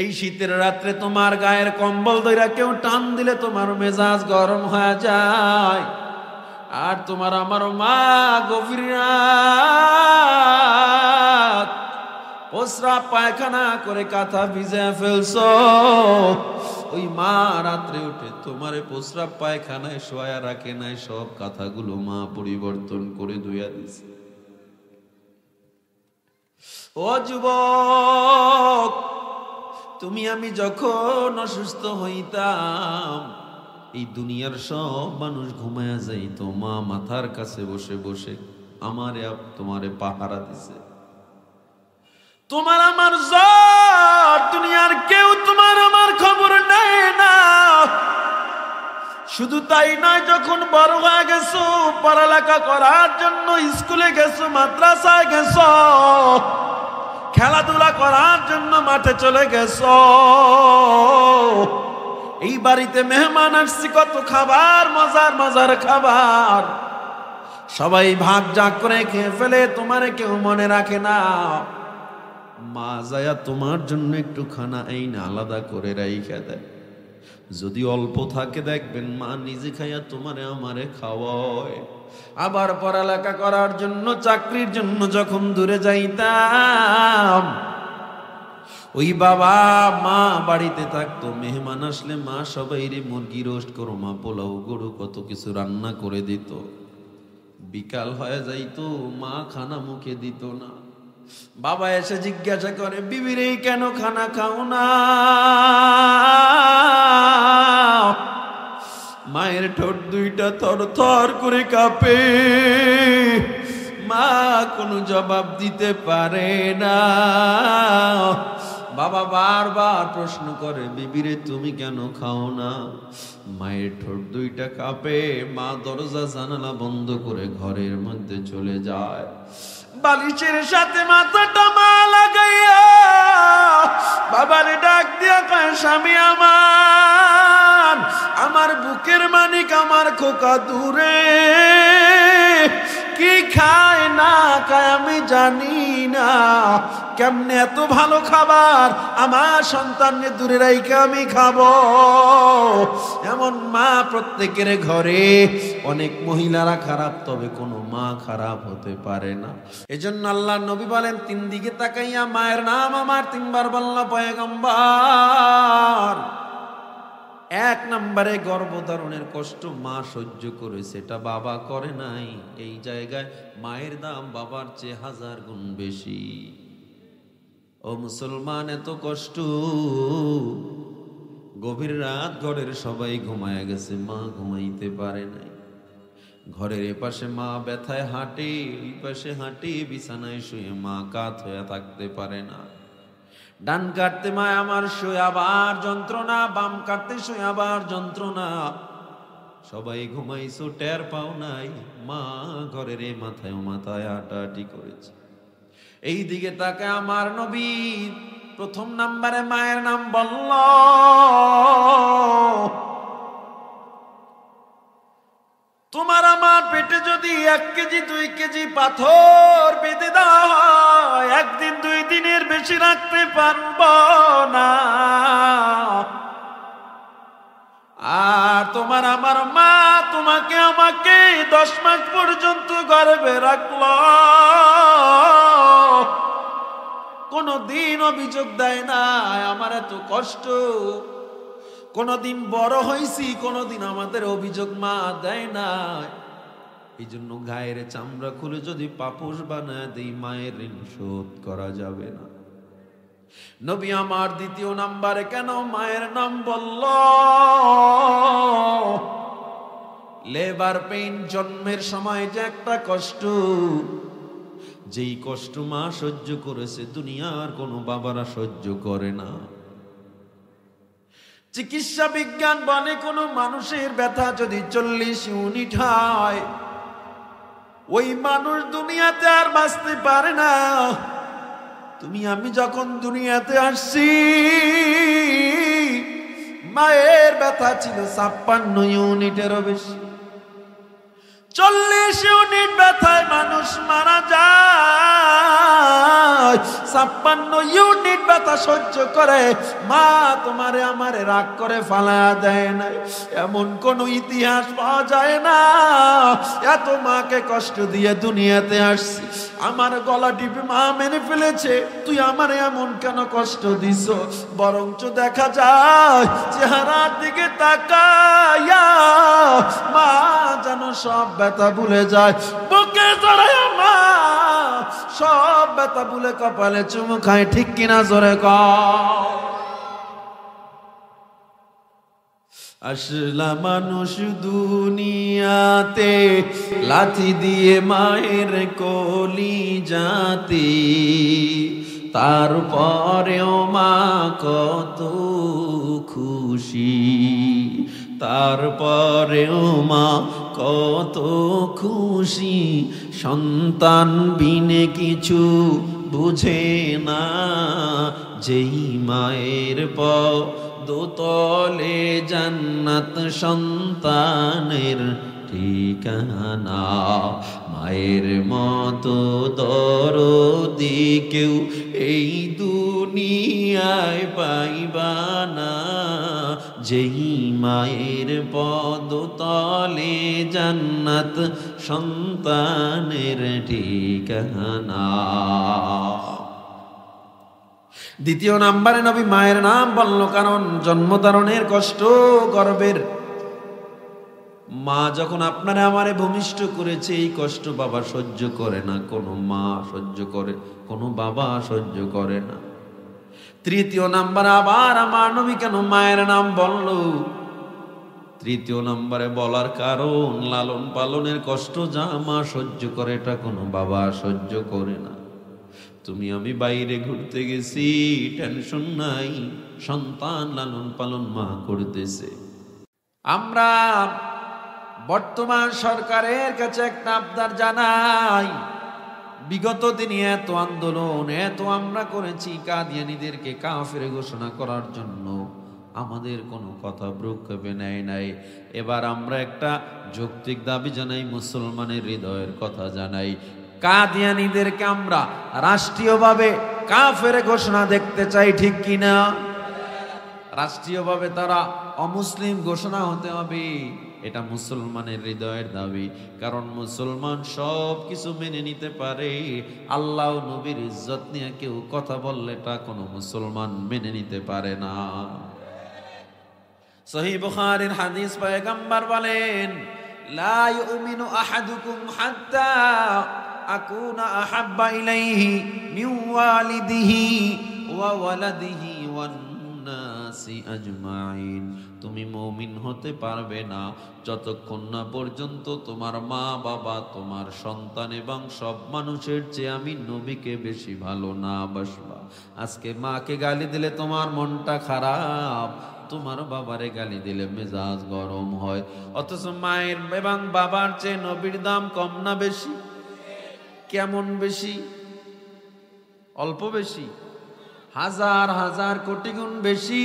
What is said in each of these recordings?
এই শীতের রাত্রে তোমার গায়ের কম্বল ধইরা কেউ টান দিলে তোমার মেজাজ গরম হয়ে যায়। আর তোমার আমার মা গভীর রাত প্রস্রাব পায়খানা করে কাঁথা ভিজে ফেলছো, ওই মা রাত্রে উঠে তোমারে প্রস্রাব পায়খানায় শোয়া রাখে নাই, সব কাঁথাগুলো মা পরিবর্তন করে ধুইয়া দিছে। ও যুবক, তুমি আমি যখন অসুস্থ হইতাম, এই দুনিয়ার সব মানুষ ঘুমায়া যাইতো, মা মাথার কাছে বসে বসে আমারে তোমারে পাহারা দিছে। তোমার আমার জ্বর, দুনিয়ার কেউ তোমার আমার খবর নেয় না। শুধু তাই নয়, যখন বড় হয়ে গেছো, পড়ালেখা করার জন্য স্কুলে গেছো, মাদ্রাসায় গেছো, খেলাধুলা করার জন্য মাঠে চলে গেছো, এই বাড়িতে মেহমান আসছে, কত খাবার, মজার মজার খাবার, সবাই ভাগ জাগ করে খেয়ে ফেলে, তোমারে কেউ মনে রাখে না। মা যায়া তোমার জন্য একটু খানা এই না আলাদা করে রাইখা দেয়। যদি অল্প থাকে দেখবেন মা নিজে খাইয়া তোমারে আমারে খাওয়ায়। আবার পড়ালেখা করার জন্য, চাকরির জন্য যখন দূরে যাইতাম, ওই বাবা মা বাড়িতে থাকতো, মেহমান আসলে মা সবাইরে মুরগি রোস্ট করো, মা পোলাও গরু কত কিছু রান্না করে দিত। বিকাল হয়ে যাইতো, মা খানা মুখে দিত না। বাবা এসে জিজ্ঞাসা করে, বিবিরে কেন খানা খাও না? মায়ের ঠোঁট দুইটা থর থর করে কাঁপে, মা কোনো জবাব দিতে পারে না। বাবা বারবার প্রশ্ন করে, বিবিরে তুমি কেন খাও না? মায়ের ঠোঁট দুইটা কাঁপে, মা দরজা জানালা বন্ধ করে ঘরের মধ্যে চলে যায়। বালিশের সাথে মাথাটা মা লাগাইয়া বাবারে ডাক দিয়া কয়, স্বামী আমার, আমার বুকের মানিক, আমার খোকা দূরে, কি খায় না খায় আমি জানি না, কেমনে এত ভালো খাবার আমার সন্তানকে দূরে রাইখে আমি খাবো? এমন মা প্রত্যেকের ঘরে। অনেক মহিলারা খারাপ, তবে কোনো মা খারাপ হতে পারে না। এজন্য আল্লাহ নবী বলেন, তিন দিকে তাকাইয়া মায়ের নাম আমার তিনবার বলল পয়গম্বর। এক নম্বরে গর্ভধারণের কষ্ট মা সহ্য করেছে, এটা বাবা করে নাই। এই জায়গায় মায়ের দাম বাবার চেয়ে 1000 গুণ বেশি। ও মুসলমান, এত কষ্ট, গভীর রাত, ঘরের সবাই ঘুমায় গেছে, মা ঘুমাইতে পারে নাই। ঘরের এপাশে মা ব্যথায় হাঁটে, ওই পাশে হাঁটে, বিছানায় শুয়ে মা কাত হয়ে থাকতে পারে না। ডান কাটতে মা আমার শুয়ে আবার যন্ত্রণা, বাম কাটতে শুয়ে আবার যন্ত্রণা। সবাই ঘুমাইছো, টের পাও নাই, মা ঘরের মাথায় মাথায় হাঁটাহাঁটি করেছে। এই দিকে তাকে আমার নবী প্রথম নাম্বারে মায়ের নাম বলল। তোমার আমার পেটে যদি 1 কেজি 2 কেজি পাথর বেঁধে দেওয়া হয়, 1 দিন 2 দিনের বেশি রাখতে পারব না। আর তোমার আমার মা তোমাকে আমাকে 10 মাস পর্যন্ত গর্ভে রাখলো, কোনদিন অভিযোগ দেয় না আমার এত কষ্ট। কোনদিন বড় হয়েছি, কোনদিন আমাদের অভিযোগ মা দেয় না। এই জন্য গায়ের চামড়া খুলে যদি পাপোশ বানায় দেই, মায়ের ঋণ শোধ করা যাবে না। নবী আমার দ্বিতীয় নাম্বারে কেন মায়ের নাম বলল? লেবার পেইন, জন্মের সময় যে একটা কষ্ট, যেই কষ্ট মা সহ্য করেছে, দুনিয়ার কোনো বাবারা সহ্য করে না। চিকিৎসা বিজ্ঞান বলে, কোনো মানুষের ব্যথা যদি 40 ইউনিট হয়, ওই মানুষ দুনিয়াতে আর বাঁচতে পারে না। তুমি আমি যখন দুনিয়াতে আসছি, মায়ের ব্যথা ছিল 56 ইউনিটেরও বেশি। 40 ইউনিট ব্যথায় মানুষ মারা যায়, 56 ইউনিট ব্যথা সহ্য করে মা তোমারে আমারে রাগ করে ফালায়া দেয় না। এমন কোন ইতিহাস পাওয়া যায় না। এত মাকে কষ্ট দিয়ে দুনিয়াতে আসছি, আমার গলা টিপে মা মেনে ফেলেছে, তুই আমারে এমন কেন কষ্ট দিস? বরঞ্চ দেখা যায় চেহারার দিকে তাকায়া মা যেন সব ব্যথা ভুলে যায়, বুকে জড়ায় মা সব ব্যথা ভুলে কপালে চুমু খায়। ঠিক কিনা জোরে কও। আসলা মানুষ দুনিয়াতে লাথি দিয়ে মায়ের কলি যাতে, তারপরেও মা কত খুশি, তারপরেও মা কত খুশি। সন্তান বিনে কিছু বুঝে না, যেই মায়ের দোতলে জান্নাত সন্তানের ঠিকানা। মায়ের মতো দরদি কেউ এই দুনিয়ায় পাইবা না, যেই মায়ের পদতলে জান্নাত সন্তানের ঠিকানা। দ্বিতীয় নাম্বারে নবী মায়ের নাম বলল, কারণ জন্মধারণের কষ্ট, গর্ভের মা যখন আপনারা আমারে ভূমিষ্ঠ করেছে, এই কষ্ট বাবা সহ্য করে না। কোনো মা সহ্য করে, কোনো বাবা সহ্য করে না। তৃতীয় নাম্বার আবার আমার নবী কেন মায়ের নাম বলল? তৃতীয় নাম্বারে বলার কারণ, লালন পালনের কষ্ট যা মা সহ্য করে, এটা কোনো বাবা সহ্য করে না। তুমি আমি বাইরে ঘুরতে গেছি, টেনশন নাই, সন্তান লালন পালন মা করতেছে। আমরা বর্তমান সরকারের কাছে একটা আবদার জানাই, বিগত দিনে এত আন্দোলন, এত আমরা করেছি কাদিয়ানীদেরকে কাফের ঘোষণা করার জন্য, আমাদের কোনো কথা ভ্রুক্ষেপে নেয় নাই। এবার আমরা একটা যৌক্তিক দাবি জানাই, মুসলমানের হৃদয়ের কথা জানাই, কাদিয়ানীদেরকে আমরা রাষ্ট্রীয়ভাবে কাফের ঘোষণা দেখতে চাই। ঠিক কিনা? রাষ্ট্রীয়ভাবে তারা অমুসলিম ঘোষণা হতে হবে, এটা মুসলমানের হৃদয়ের দাবি। কারণ মুসলমান সব কিছু মেনে নিতে পারে, আল্লাহ নবীর ইজ্জত নিয়ে কেউ কথা বললে তা কোনো মুসলমান মেনে নিতে পারে না। সহিহ বুখারীর হাদিস, পয়গম্বর বলেন, লা ইউমিনু আহাদুকুম হাত্তা আকুনা আহাব্বা ইলাইহি মিন ওয়ালিদিহি ওয়া ওয়ালাদিহি ওয়ান নাসি আজমাইন। তুমি মুমিন হতে পারবে না যতক্ষণ না পর্যন্ত তোমার মা বাবা, তোমার সন্তান এবং সব মানুষের চেয়ে আমি নবীকে বেশি ভালো না বাসবা। আজকে মাকে গালি দিলে তোমার মনটা খারাপ, তোমার বাবারে গালি দিলে মেজাজ গরম হয়, অথচ মায়ের এবং বাবার চেয়ে নবীর দাম কম না বেশি? কেমন বেশি? অল্প বেশি? হাজার হাজার কোটি গুণ বেশি।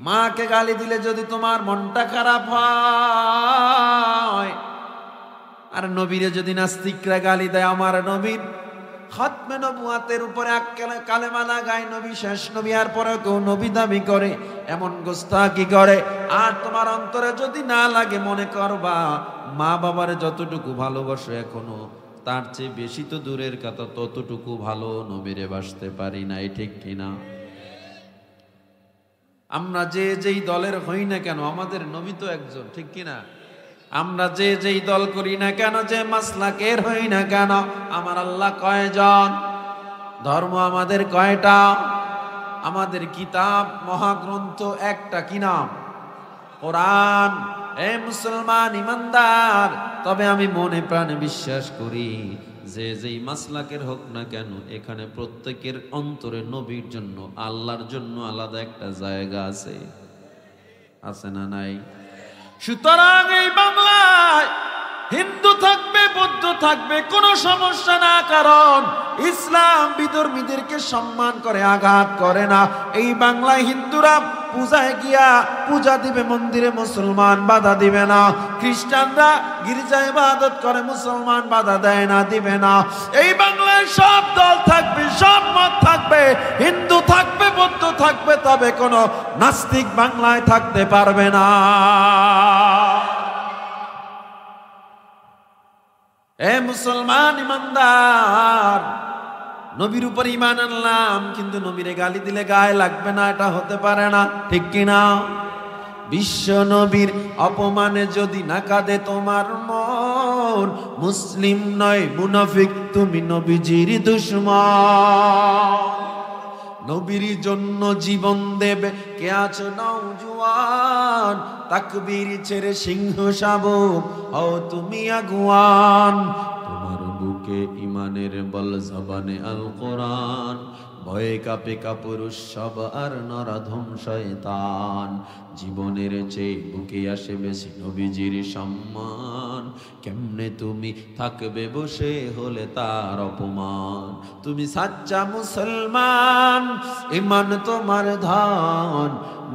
মাকে গালি দিলে যদি তোমার মনটা খারাপ হয়, আর নবীরে যদি নাস্তিকরা গালি দেয়, আমার নবীর খতমে নবুয়াতের উপরে কালেমা লাগায়, নবী শেষ নবী, আর পরে কেউ নবী দাবি করে, এমন গোস্তাকি করে, আর তোমার অন্তরে যদি না লাগে, মনে করবা মা বাবারে যতটুকু ভালোবাসো এখনো, তার চেয়ে বেশি তো দূরের কথা, ততটুকু ভালো নবীরে বাসতে পারি নাই। ঠিক কিনা? আমরা যে যেই দলের হই না কেন, আমাদের নবী তো একজন। ঠিক কিনা? আমরা যে যেই দল করি না কেন, যে মাসলাকের হই না কেন, আমার আল্লাহ কয়জন? ধর্ম আমাদের কয়টা? আমাদের কিতাব মহাগ্রন্থ একটা, কি নাম? কোরআন। এ মুসলমান ইমানদার, তবে আমি মনে প্রাণে বিশ্বাস করি যে যেই মাসলাকের হোক না কেন, এখানে প্রত্যেকের অন্তরে নবীর জন্য, আল্লাহর জন্য আলাদা একটা জায়গা আছে। আছে না নাই? সুতরাং এই বাংলায় হিন্দু থাকবে, বৌদ্ধ থাকবে, কোনো সমস্যা না, কারণ ইসলাম বিধর্মীদেরকে সম্মান করে, আঘাত করে না। এই বাংলায় হিন্দুরা পূজায় গিয়া পূজা দিবে মন্দিরে, মুসলমান বাধা দিবে না। খ্রিস্টানরা গির্জায় ইবাদত করে, মুসলমান বাধা দেয় না, দিবে না। এই বাংলায় সব দল থাকবে, সব মত থাকবে, হিন্দু থাকবে, বৌদ্ধ থাকবে, তবে কোনো নাস্তিক বাংলায় থাকতে পারবে না। এ মুসলমান ইমানদার, নবীর উপর ঈমান আনলাম, কিন্তু নবীরে গালি দিলে গায়ে লাগবে না, এটা হতে পারে না, ঠিক কিনা? বিশ্ব নবীর অপমানে যদি না কাঁদে তোমার মন, মুসলিম নয় মুনাফিক, তুমি নবীজির দুশমন। নবীর জন্য জীবন দেবে কে আছো নওজোয়ান, তাকবীর ছেড়ে সিংহ শাবক হও তুমি আগুয়ান। তোমার বুকে ইমানের বল, জবানে আল কোরআন, ভয়ে কাঁপে কাপুরুষ সব আর নরাধম শয়তান। জীবনের চেয়ে বুকে আসে বেশি নবীজির সম্মান, কেমনে তুমি থাকবে বসে হলে তার অপমান। তুমি সাচ্চা মুসলমান, ইমান তোমার ধন,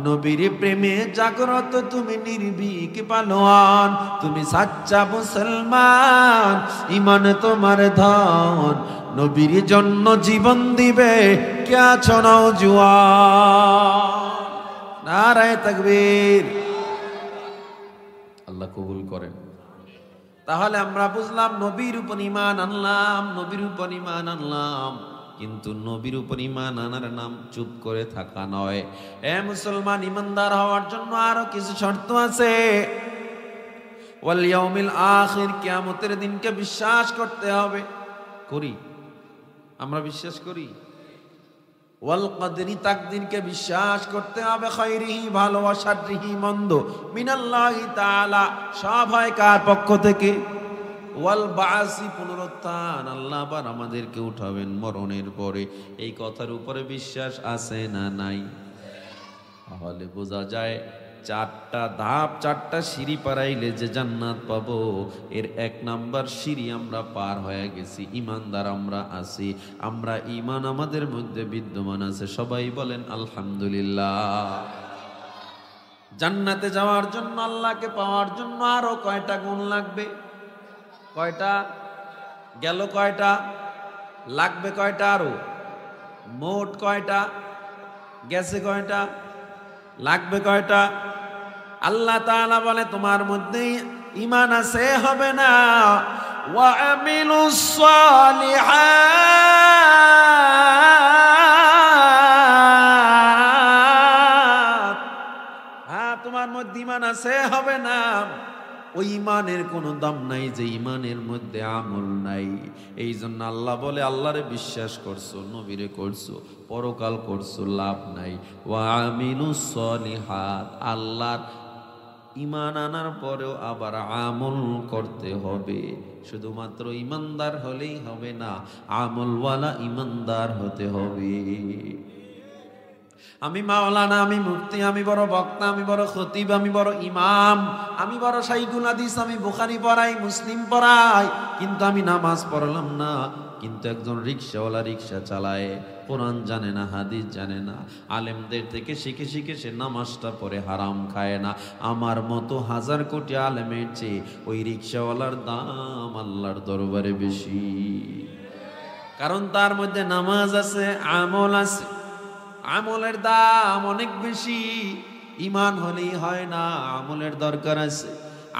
নবীর প্রেমে জাগ্রত তুমি নির্ভীক পালোয়ান। তুমি সাচ্চা মুসলমান, ইমান তোমার ধন, নবীর জন্য জীবন দিবে কে আছো নওজোয়ান। নারায়ে তাকবীর। আল্লাহ কবুল করেন। তাহলে আমরা বুঝলাম নবীর উপর ঈমান আনলাম, নবীর উপর ঈমান আনলাম, কিন্তু নবীর উপর ঈমান আনার নাম চুপ করে থাকা নয়। এ মুসলমান, ঈমানদার হওয়ার জন্য আরো কিছু শর্ত আছে। ওয়াল ইয়াউমিল আখির, কিয়ামতের দিনকে বিশ্বাস করতে হবে। করি আমরা, বিশ্বাস করি। ওয়াল কদরি, তাকদীরকে বিশ্বাস করতে হবে। খায়রিহি, ভালো, ওয়া শাররিহি, মন্দ, মিনাল্লাহি তাআলা, সব হয় কার পক্ষ থেকে? ওয়াল বাসি, পুনরুত্থান, আল্লাহ আবার আমাদেরকে উঠাবেন মরণের পরে। এই কথার উপরে বিশ্বাস আছে না নাই? তাহলে বোঝা যায় চারটা ধাপ, চারটা সিঁড়ি পারাইলে যে জান্নাত পাবো, এর এক নাম্বার সিঁড়ি আমরা পার হয়ে গেছি। ঈমানদার আমরা আছি, আমরা ঈমান আমাদের মধ্যে বিদ্যমান আছে। সবাই বলেন আলহামদুলিল্লাহ। জান্নাতে যাওয়ার জন্য, আল্লাহকে পাওয়ার জন্য আরো কয়টা গুণ লাগবে? কয়টা গেল? কয়টা লাগবে? কয়টা আরো? মোট কয়টা গেছে? কয়টা লাগবে? কয়টা? আল্লাহ তাআলা বলে তোমার মধ্যে ঈমান আছে, হবে না। ওয়া আমিলুস সালিহাত, হ্যাঁ তোমার মধ্যে ঈমান আছে, হবে না। ওই ঈমানের কোনো দাম নাই যে ঈমানের মধ্যে আমল নাই। এই জন্য আল্লাহ বলে, আল্লাহরে বিশ্বাস করছো, নবীরে করছো, পরকাল করছো, লাভ নাই। ওয়া আমিলুস সালিহাত, আল্লাহর ঈমান আনার পরেও আবার আমল করতে হবে। শুধুমাত্র ঈমানদার হলেই হবে না, আমলওয়ালা ঈমানদার হতে হবে। আমি মাওলানা, আমি মুফতি, আমি বড় বক্তা, আমি বড় খতিব, আমি বড় ইমাম, আমি বড় শাইখুল হাদিস, আমি বুখারী পড়াই, মুসলিম পড়াই, কিন্তু আমি নামাজ পড়লাম না। কিন্তু একজন রিকশাওয়ালা রিকশা চালায়, কোরআন জানে না, হাদিস জানে না, আলেমদের থেকে শিখে শিখে সে নামাজটা পড়ে, হারাম খায় না। আমার মতো হাজার কোটি আলেমের চেয়ে ওই রিকশাওয়ালার দাম আল্লাহর দরবারে বেশি, কারণ তার মধ্যে নামাজ আছে, আমল আছে। আমলের দাম অনেক বেশি। ঈমান হলেই হয় না, আমলের দরকার আছে।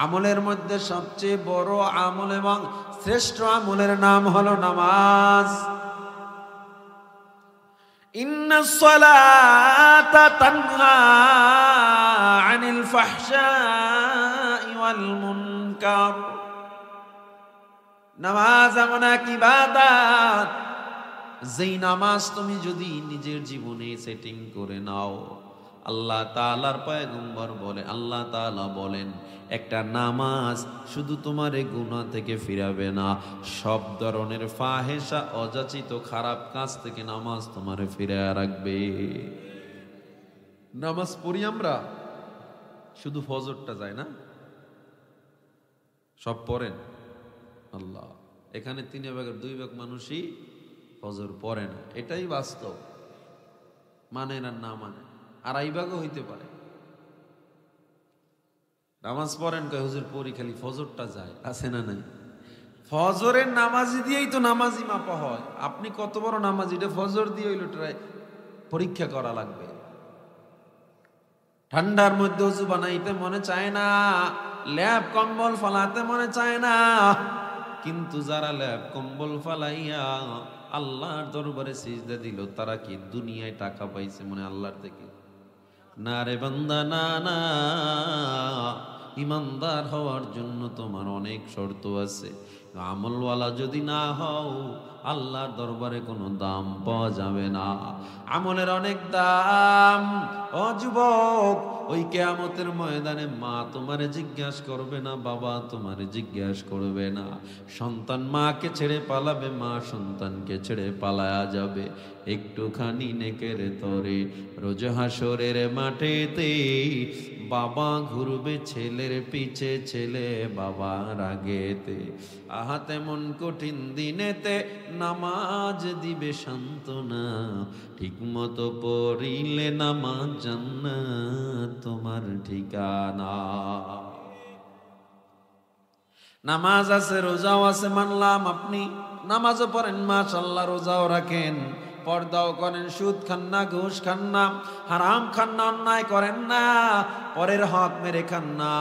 আমলের মধ্যে সবচেয়ে বড় আমল এবং শ্রেষ্ঠ আমলের নাম হলো নামাজ। ইন্নাস সালাতা তানহা আনিল ফাহশাই ওয়াল মুনকার। নামাজ এমন এক ইবাদত, যেই নামাজ তুমি যদি নিজের জীবনে সেটিং করে নাও, আল্লাহ তাআলার পয়গম্বর বলে, আল্লাহ তাআলা বলেন, একটা নামাজ শুধু তোমার গুনাহ থেকে ফিরাবে না, সব ধরনের ফাহেসা, অযাচিত খারাপ কাজ থেকে নামাজ তোমারে ফিরিয়ে রাখবে। নামাজ পড়ি আমরা, শুধু ফজরটা যায় না, সব পড়েন? আল্লাহ, এখানে 3 ভাগের 2 ভাগ মানুষই ফজর পড়ে না, এটাই বাস্তব। মানে না না মানে, আর 2 ভাগও হইতে পারে। নামাজ পড়েন কয় হুজুর পড়ি, খালি ফজরটা যায়, আছে না নাই? ফজরের নামাজি দিয়েই তো নামাজি মাপা হয়। আপনি কত বড় নামাজি, এটা ফজর দিয়ে হইল পরীক্ষা করা লাগবে। ঠান্ডার মধ্যে উজু বানাইতে মনে চায় না, ল্যাপ কম্বল ফালাতে মনে চায় না, কিন্তু যারা ল্যাপ কম্বল ফালাইয়া আল্লাহর দরবারে সিজদা দিল, তারা কি দুনিয়ায় টাকা পাইছে মনে আল্লাহর থেকে? না রে বান্দা, না না। ইমানদার হওয়ার জন্য তোমার অনেক শর্ত আছে। আমলওয়ালা যদি না হও, আল্লাহর দরবারে কোনো দাম পাওয়া যাবে না। আমলের অনেক দাম। ও যুবক, ওই কিয়ামতের ময়দানে মা তোমারে জিজ্ঞাসা করবে না, বাবা তোমারে জিজ্ঞাসা করবে না। সন্তান মাকে ছেড়ে পালাবে, মা সন্তানকে ছেড়ে পালায়া যাবে। একটুখানি নেকের তরে রোজ হাসরের মাঠেতে বাবা ঘুরবে ছেলের পিছে, ছেলে বাবার আগেতে। আহা তেমন কঠিন দিনেতে নামাজ দিবে সান্ত্বনা, ঠিক মতো পড়িলে নামাজ জান্নাত তোমার ঠিকানা। নামাজ আছে, রোজাও আছে, মানলাম। আপনি নামাজও পড়েন মাশাআল্লাহ, রোজাও রাখেন, পর্দাও করেন, সুদ খান না, ঘুষ খান না, হারাম খান না, অন্যায় করেন না, পরের হক মেরে খান না,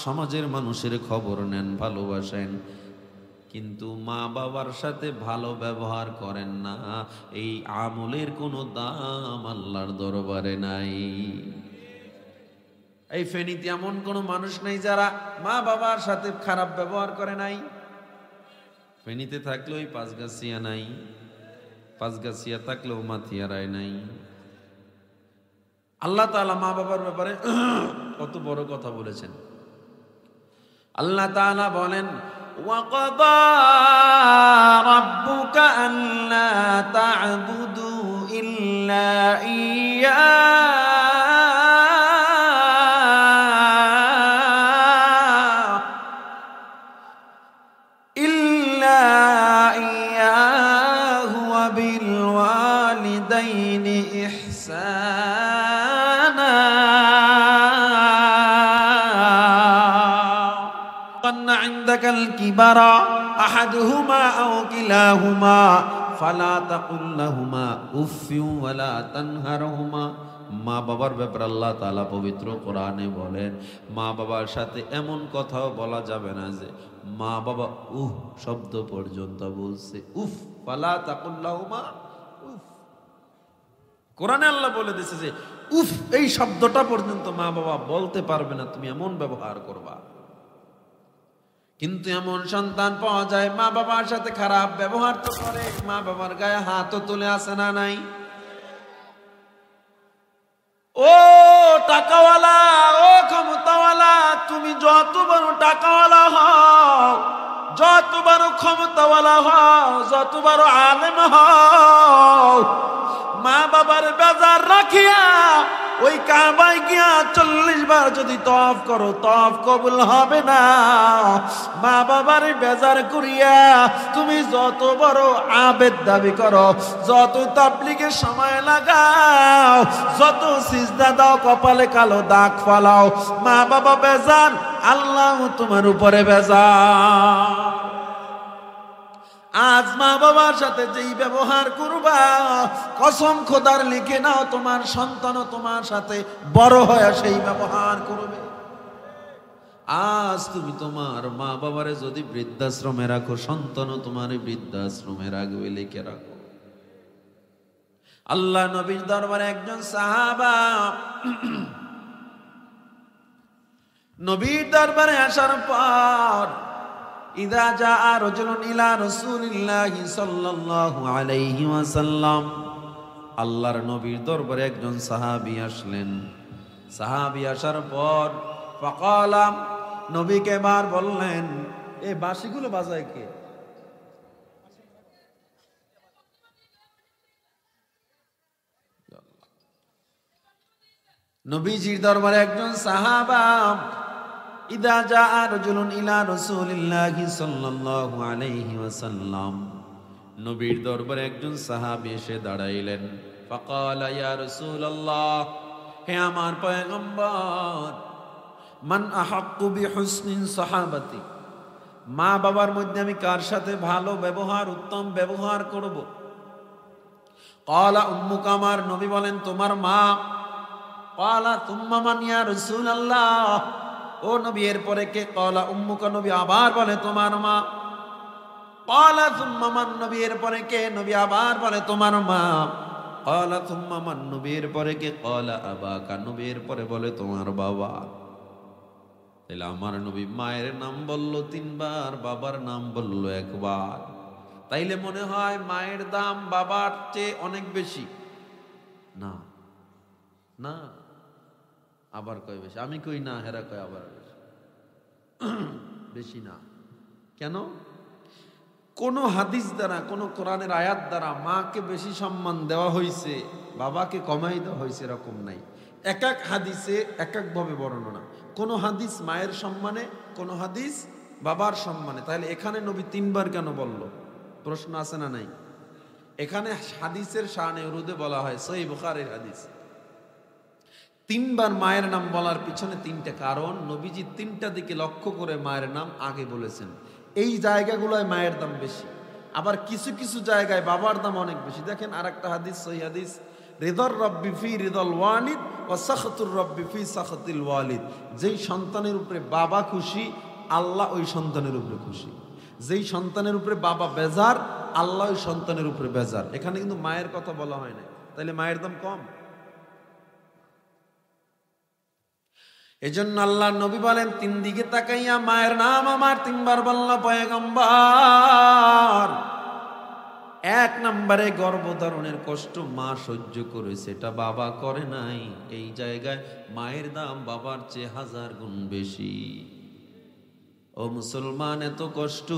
সমাজের মানুষের খবর নেন, ভালোবাসেন, কিন্তু মা বাবার সাথে ভালো ব্যবহার করেন না। এই আমলের কোনো দাম আল্লাহর দরবারে নাই। এই ফেনীতে এমন কোনো মানুষ নেই যারা মা বাবার সাথে খারাপ ব্যবহার করে নাই। ফেনীতে থাকলেও ওই পাঁচগাছিয়া নাই, পাঁচগাছিয়া থাকলেও মাথিয়ারায় নাই। আল্লাহ তাআলা মা বাবার ব্যাপারে কত বড় কথা বলেছেন। আল্লাহ তাআলা বলেন, وَقَضَى رَبُّكَ أَلَّا تَعْبُدُوا إِلَّا إِيَّاهُ وَبِالْوَالِدَيْنِ إِحْسَانًا عندك الكبر أحدهما أو كلاهما فلا تقل لهما أف ولا تنهرهما। মা বাবার ব্যাপারে আল্লাহ তাআলা পবিত্র কোরআনে বলেন, মা বাবার সাথে এমন কথাও বলা যাবে না যে মা বাবা উফ শব্দ পর্যন্ত বলছে, উফ ফালা তাকুল লাহুমা উফ। কোরআনে আল্লাহ বলে দিয়েছে যে উফ এই শব্দটা পর্যন্ত মা বাবা বলতে পারবে না, তুমি এমন ব্যবহার করবা। কিন্তু এমন সন্তান পাওয়া যায় মা বাবার সাথে খারাপ ব্যবহার তো করে, মা বাবার গায়ে হাতও তুলে, আসে না নাই? ও টাকাওয়ালা, ও ক্ষমতাওয়ালা, তুমি যত বড় টাকাওয়ালা হও, যত বড় ক্ষমতাওয়ালা হও, যত বড় আলেম হও, মা বাবার বেজার রাখিয়া ওই কাবায় গিয়া 40 বার যদি তওয়াফ করো, তওয়াফ কবুল হবে না। মা বাবার বেজার করিয়া তুমি যত বড় আবেদ দাবি করো, যত তাবলীগের সময় লাগাও, যত সিজদা দাও, কপালে কালো দাগ ফালাও, মা বাবা বেজার, আল্লাহ তোমার উপরে বেজার। আজ মা বাবার সাথে যেই ব্যবহার করবা, কসম খোদার লিখে নাও, তোমার সন্তানও তোমার সাথে বড় হয়ে সেই ব্যবহার করবে। আজ তুমি তোমার মা বাবারে যদি বৃদ্ধাশ্রমে রাখো, সন্তানও তোমার বৃদ্ধাশ্রমে রাখবে, লিখে রাখো। আল্লাহ নবীর দরবারে একজন সাহাবা নবীর দরবারে আসার পর, ইদা জাআ রাজুলুন ইলা রাসূলিল্লাহি সাল্লাল্লাহু আলাইহি ওয়াসাল্লাম, আল্লাহর নবীর দরবারে একজন সাহাবী আসলেন। সাহাবী আসার পর ফাকালা, নবীকে বার বললেন, এই বাঁশিগুলো বাজায় কে? নবীজির দরবারে একজন সাহাবা ইদা জাআ রাজুলুন ইলা রাসূলিল্লাহি সাল্লাল্লাহু আলাইহি ওয়াসাল্লাম, নবীর দরবারে একজন সাহাবী এসে দাঁড়াইলেন। ফাকালা ইয়া রাসূলুল্লাহ, হে আমার পয়গম্বর, মান আহাক্কু বিহুসনিন সাহাবাতি, মা বাবার মধ্যে আমি কার সাথে ভালো ব্যবহার, উত্তম ব্যবহার করব? ক্বালা উম্মুকা, আমার নবী বলেন তোমার মা। ক্বালা তুম্মা মান ইয়া রাসূলুল্লাহ, ও নবী এরপরে কে? ক্বালা উম্মুকা, নবী আবার বলে তোমার মা। ক্বালা তুম্মা মান, নবী এরপরে কে? নবী আবার বলে তোমার মা। ক্বালা তুম্মা মান, নবী এরপরে কে? ক্বালা আবাকা, নবী এরপরে বলে তোমার বাবা। তাহলে আমার নবী মায়ের নাম বলল 3 বার, বাবার নাম বলল 1 বার। তাইলে মনে হয় মায়ের দাম বাবার চেয়ে অনেক বেশি? না না, আবার কয় বেশি? আমি কই না, হেরা কয় আবার বেশি। বেশি না কেন? কোন হাদিস দ্বারা, কোন কোরআনের আয়াত দ্বারা মাকে বেশি সম্মান দেওয়া হয়েছে, বাবাকে কমাই দেওয়া হয়েছে এরকম নাই। এক এক হাদিসে এক এক ভাবে বর্ণনা। কোন হাদিস মায়ের সম্মানে, কোন হাদিস বাবার সম্মানে। তাহলে এখানে নবী 3 বার কেন বলল? প্রশ্ন আছে না নাই? এখানে হাদিসের শানে উরুদে বলা হয়, সহিহ বুখারীর হাদিস। 3 বার মায়ের নাম বলার পিছনে 3টা কারণ। নবীজি 3টা দিকে লক্ষ্য করে মায়ের নাম আগে বলেছেন। এই জায়গাগুলোয় মায়ের দাম বেশি, আবার কিছু কিছু জায়গায় বাবার দাম অনেক বেশি। দেখেন আরেকটা হাদিস, সহিহ হাদিস, রিদার রাব্বি ফি রিদাল ওয়ালিদ ওয়া সাখাতুর রাব্বি ফি সাখাতিল ওয়ালিদ। যেই সন্তানের উপরে বাবা খুশি, আল্লাহ ওই সন্তানের উপরে খুশি। যেই সন্তানের উপরে বাবা বেজার, আল্লাহ ওই সন্তানের উপরে বেজার। এখানে কিন্তু মায়ের কথা বলা হয় না। তাইলে মায়ের দাম কম? এজন্য আল্লাহ নবী বলেন 3 দিকে তাকাইয়া মায়ের নাম আমার 3 বার বলল পয়গম্বর। 1 নম্বরে গর্ভধারণের কষ্ট মা সহ্য করেছে, এটা বাবা করে নাই। এই জায়গায় মায়ের দাম বাবার চেয়ে 1000 গুণ বেশি। ও মুসলমান, এত কষ্ট,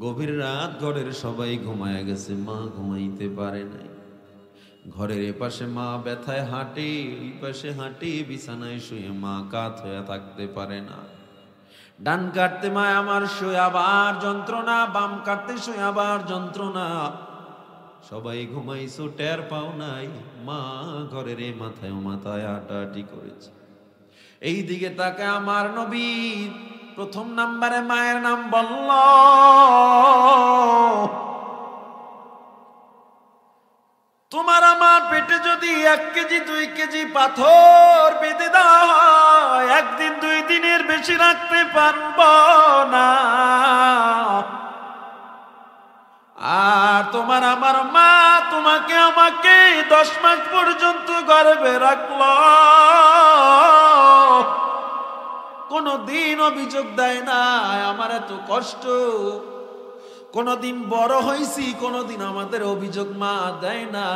গভীর রাত ঘরের সবাই ঘুমায় গেছে, মা ঘুমাইতে পারে নাই। ঘরের এপাশে মা ব্যথায় হাঁটে, ওই পাশে হাঁটে, বিছানায় শুয়ে মা কাত হয়ে থাকতে পারে না। ডান কাটতে মা আমার শুয়ে আবার যন্ত্রণা, বাম কাটতে শুয়ে আবার যন্ত্রণা। সবাই ঘুমাইছো, টের পাও নাই, মা ঘরের মাথায় মাথায় হাঁটাহাঁটি করেছে। এই দিকে তাকে আমার নবী 1 নম্বরে মায়ের নাম বলল। তোমার আমার পেটে যদি 1 কেজি 2 কেজি পাথর বেঁধে দেওয়া হয়, 1 দিন 2 দিনের বেশি রাখতে পারব না। আর তোমার আমার মা তোমাকে আমাকে 10 মাস পর্যন্ত গর্ভে রাখলো, কোনদিন অভিযোগ দেয় না আমার এত কষ্ট। কোনদিন বড় হয়েছি, কোনদিন আমাদের অভিযোগ মা দেয় না।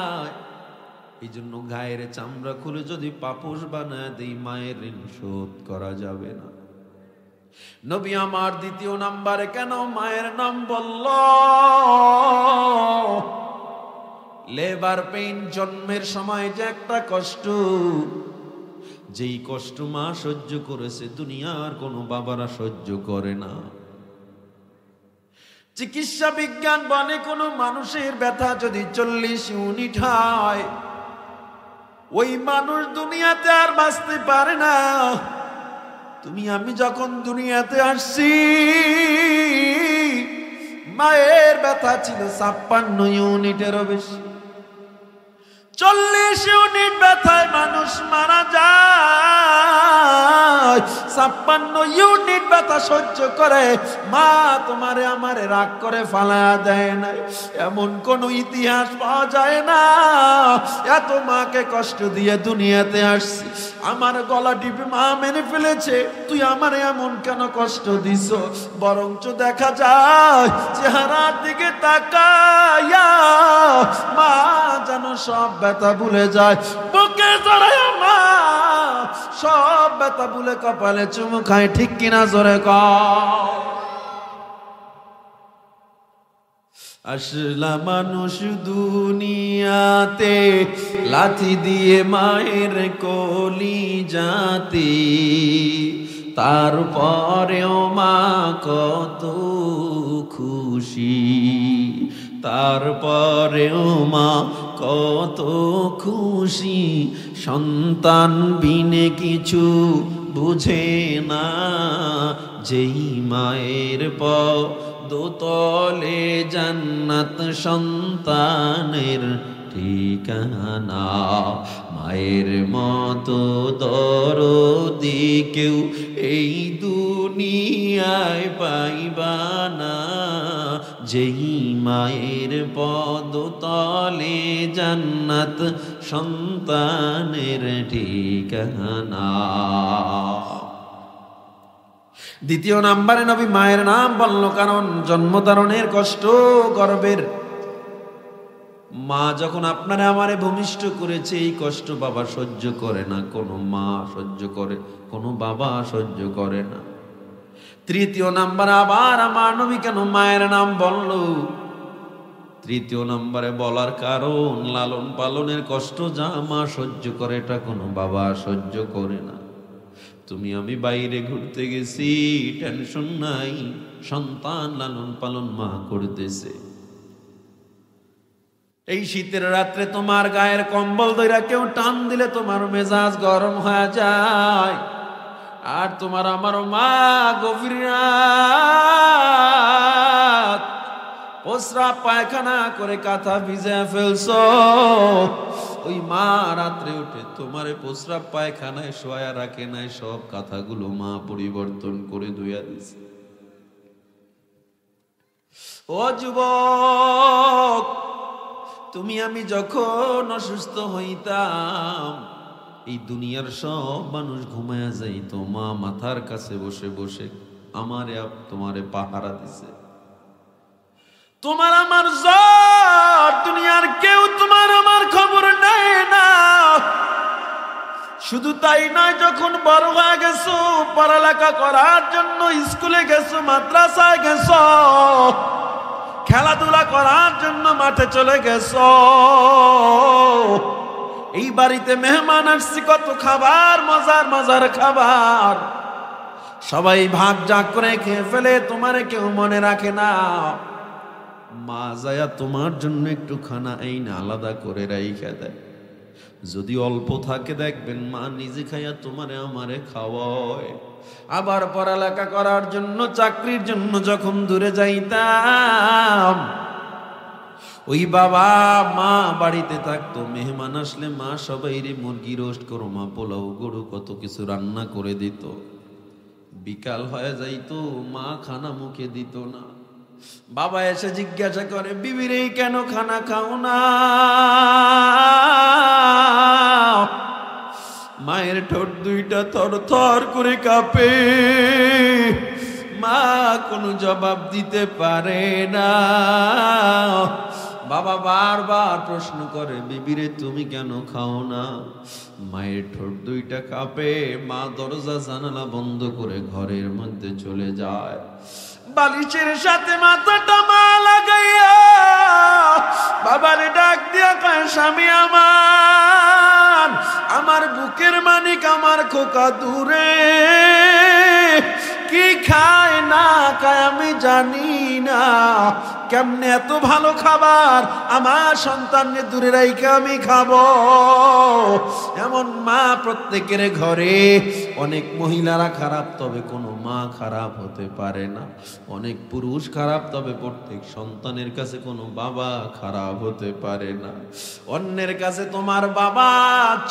এই জন্য গায়ের চামড়া খুলে যদি পাপোশ বানায় দেই, মায়ের ঋণ শোধ করা যাবে না। নবী আমার 2য় নম্বরে কেন মায়ের নাম বলল? লেবার পেইন, জন্মের সময় যে একটা কষ্ট, যেই কষ্ট মা সহ্য করেছে দুনিয়ার কোনো বাবারা সহ্য করে না। চিকিৎসা বিজ্ঞান বলে কোনো মানুষের ব্যথা যদি 40 ইউনিট হয়, ওই মানুষ দুনিয়াতে আর বাঁচতে পারে না। তুমি আমি যখন দুনিয়াতে আসছি, মায়ের ব্যথা ছিল 56 ইউনিটেরও বেশি। 40 ইউনিট ব্যথায় মানুষ মারা যায়, 56 ইউনিট ব্যথা সহ্য করে মা তোমারে আমারে রাগ করে ফালা দেয় না। এমন কোন ইতিহাস পাওয়া যায় না। এত মাকে কষ্ট দিয়ে দুনিয়াতে আসছি, আমার গলা টিপে মা মেনে ফেলেছে, তুই আমারে এমন কেন কষ্ট দিস? বরঞ্চ দেখা যায় চেহারার দিকে তাকায়া মা যেন সব ব্যথা ভুলে যায়, বুকে জড়ায় মা সব ব্যথা ভুলে কপালে চুমু খায়। ঠিক কিনা জোরে কও। আসলা মানুষ দুনিয়াতে লাথি দিয়ে মায়ের কলি যাতে, তারপরেও মা কত খুশি, তারপরেও মা কত খুশি। সন্তান বিনে কিছু বুঝে না, যেই মায়ের দোতলে জান্নাত সন্তানের ঠিকানা। মায়ের মতো দরদি কেউ এই দুনিয়ায় পাইবা না, যেই মায়ের পদতলে জান্নাত সন্তানের ঠিকানা। দ্বিতীয় নাম্বারে নবী মায়ের নাম বলল, কারণ জন্মধারণের কষ্ট, গর্বের মা যখন আপনারে আমারে ভূমিষ্ঠ করেছে, এই কষ্ট বাবা সহ্য করে না। কোনো মা সহ্য করে, কোনো বাবা সহ্য করে না। তৃতীয় নাম্বার আবার আমার নবী কেন মায়ের নাম বলল? তৃতীয় নাম্বারে বলার কারণ, লালন পালনের কষ্ট যা মা সহ্য করে, এটা কোনো বাবা সহ্য করে না। তুমি আমি বাইরে ঘুরতে গেছি, টেনশন নাই, সন্তান লালন পালন মা করতেছে। এই শীতের রাত্রে তোমার গায়ের কম্বল ধইরা কেউ টান দিলে তোমার মেজাজ গরম হয়ে যায়। আর তোমার আমার মা গভীর রাত প্রস্রাব পায়খানা করে কাঁথা ভিজে ফেলছো, ওই মা রাত্রে উঠে তোমারে প্রস্রাব পায়খানায় শোয়া রাখে নাই, সব কাঁথাগুলো মা পরিবর্তন করে ধুইয়া দিছে। ও যুবক, তুমি আমি যখন অসুস্থ হইতাম, এই দুনিয়ার সব মানুষ ঘুমায়া যাইতো, মা মাথার কাছে বসে বসে আমারে তোমারে পাহারা দিছে। তোমার আমার জ্বর, দুনিয়ার কেউ তোমার আমার খবর নেয় না। শুধু তাই নয়, যখন বড় হয়ে গেছো, পড়ালেখা করার জন্য স্কুলে গেছো, মাদ্রাসায় গেছো, খেলাধুলা করার জন্য মাঠে চলে গেছো, এই বাড়িতে মেহমান আসছে, কত খাবার, মজার মজার খাবার, সবাই ভাগ জাগ করে খেয়ে ফেলে, তোমারে কেউ মনে রাখে না। মা যায়া তোমার জন্য একটু খানা এই না আলাদা করে রাইখা দেয়। যদি অল্প থাকে দেখবেন মা নিজে খাইয়া তোমারে আমারে খাওয়ায়। আবার পড়ালেখা করার জন্য, চাকরির জন্য যখন দূরে যাইতাম, ওই বাবা মা বাড়িতে থাকতো, মেহমান আসলে মা সবাইরে মুরগি রোস্ট করো, মা পোলাও, গরু, কত কিছু রান্না করে দিত। বিকাল হয়ে যাইতো, মা খানা মুখে দিত না। বাবা এসে জিজ্ঞাসা করে, বিবিরে কেন খানা খাও না? মায়ের ঠোঁট দুইটা থর থর করে কাঁপে, মা কোনো জবাব দিতে পারে না। বাবা বারবার প্রশ্ন করে, বিবিরে তুমি কেন খাও না? মায়ের ঠোঁট দুইটা কাঁপে, মা দরজা জানালা বন্ধ করে ঘরের মধ্যে চলে যায়। বালিশের সাথে মাথাটা মা লাগাইয়া বাবারে ডাক দিয়া কয়, স্বামী আমার, আমার বুকের মানিক, আমার খোকা দূরে, কি খায় না খায় আমি জানি না, কেমনে এত ভালো খাবার আমার সন্তানকে দূরে রাইখে আমি খাবো? এমন মা প্রত্যেকের ঘরে। অনেক মহিলারা খারাপ, তবে কোনো মা খারাপ হতে পারে না। অনেক পুরুষ খারাপ, তবে প্রত্যেক সন্তানের কাছে কোনো বাবা খারাপ হতে পারে না। অন্যের কাছে তোমার বাবা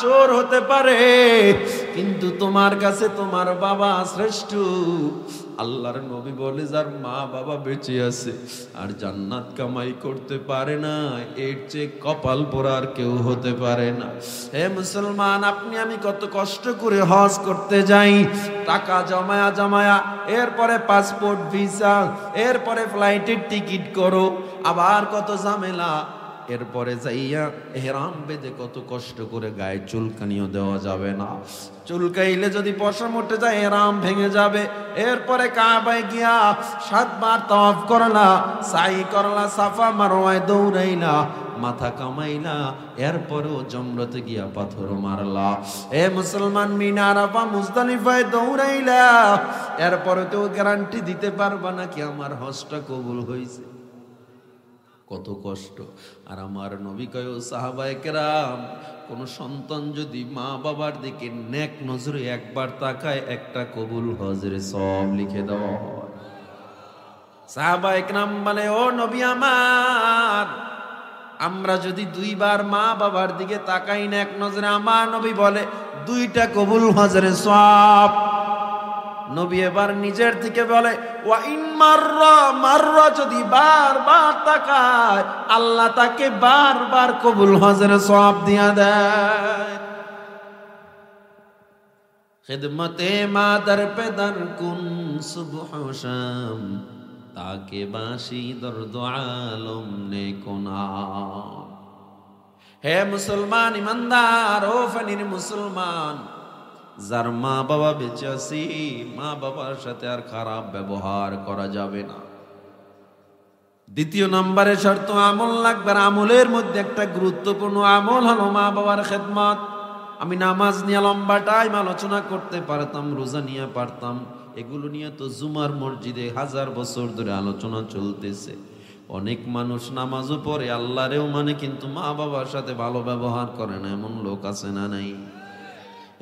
চোর হতে পারে, কিন্তু তোমার কাছে তোমার বাবা শ্রেষ্ঠ। আল্লাহর নবী বলে, যার মা বাবা বেঁচে আছে আর জান্নাত কামাই করতে পারে না, এর চেয়ে কপাল পোড়ার কেউ হতে পারে না। হে মুসলমান, আপনি আমি কত কষ্ট করে হজ করতে যাই, টাকা জমায়া জমায়া, এরপরে পাসপোর্ট ভিসা, এরপরে ফ্লাইটের টিকিট করো, আবার কত ঝামেলা। এরপরে যাইয়া এহরাম বেঁধে কত কষ্ট করে গায়ে চুলকানিও দেওয়া যাবে না, চুলকাইলে যদি পশম উঠে যায় এহরাম ভেঙে যাবে। এরপরে কাবায় গিয়া 7 বার তাওয়াফ করলা, সাই করলা, সাফা মারওয়ায় দৌড়াইলা, মাথা কামাইলা, এরপরেও জমরতে গিয়া পাথর মারলা। এ মুসলমান, মিনা আরাফা মুজদালিফায় দৌড়াইলা, এরপরে তো গ্যারান্টি দিতে পারবা না কি আমার হজটা কবুল হয়েছে। কত কষ্ট। আর আমার নবী কয়, সাহাবায়ে কেরাম, কোন সন্তান যদি মা বাবার দিকে নেক নজরে একবার তাকায়, একটা কবুল হজের সব লিখে দাও। সাহাবায়ে কেরাম বলে, ও নবী আমার, আমরা যদি 2 বার মা বাবার দিকে তাকাই না এক নজরে, আমার নবী বলে 2টা কবুল হজের সওয়াব। নবী এবার নিজের থেকে বলে, ওয়া ইন মাররা, যদি বারবার তাকায়, আল্লাহ তাকে বারবার কবুল হজের সওয়াব দিয়া দেয়। খিদমতে মাদার পে দর কুন সুবহ শাম, তাকে বাসি দর্দ আলম নে কোনা। হে মুসলমান ইমানদার, ও ফানির মুসলমান, যার মা বাবা বেঁচে আছি, মা বাবার সাথে আর খারাপ ব্যবহার করা যাবে না। 2 নম্বরে শর্ত আমল লাগবে। আমলের মধ্যে একটা গুরুত্বপূর্ণ আমল হলো মা বাবার খেদমত। আমি নামাজ নিয়ে লম্বা টাইম আলোচনা করতে পারতাম, রোজা নিয়ে পারতাম, এগুলো নিয়ে তো জুমার মসজিদে 1000 বছর ধরে আলোচনা চলতেছে। অনেক মানুষ নামাজও পড়ে, আল্লাহরেও মানে, কিন্তু মা বাবার সাথে ভালো ব্যবহার করে না, এমন লোক আছে না নাই?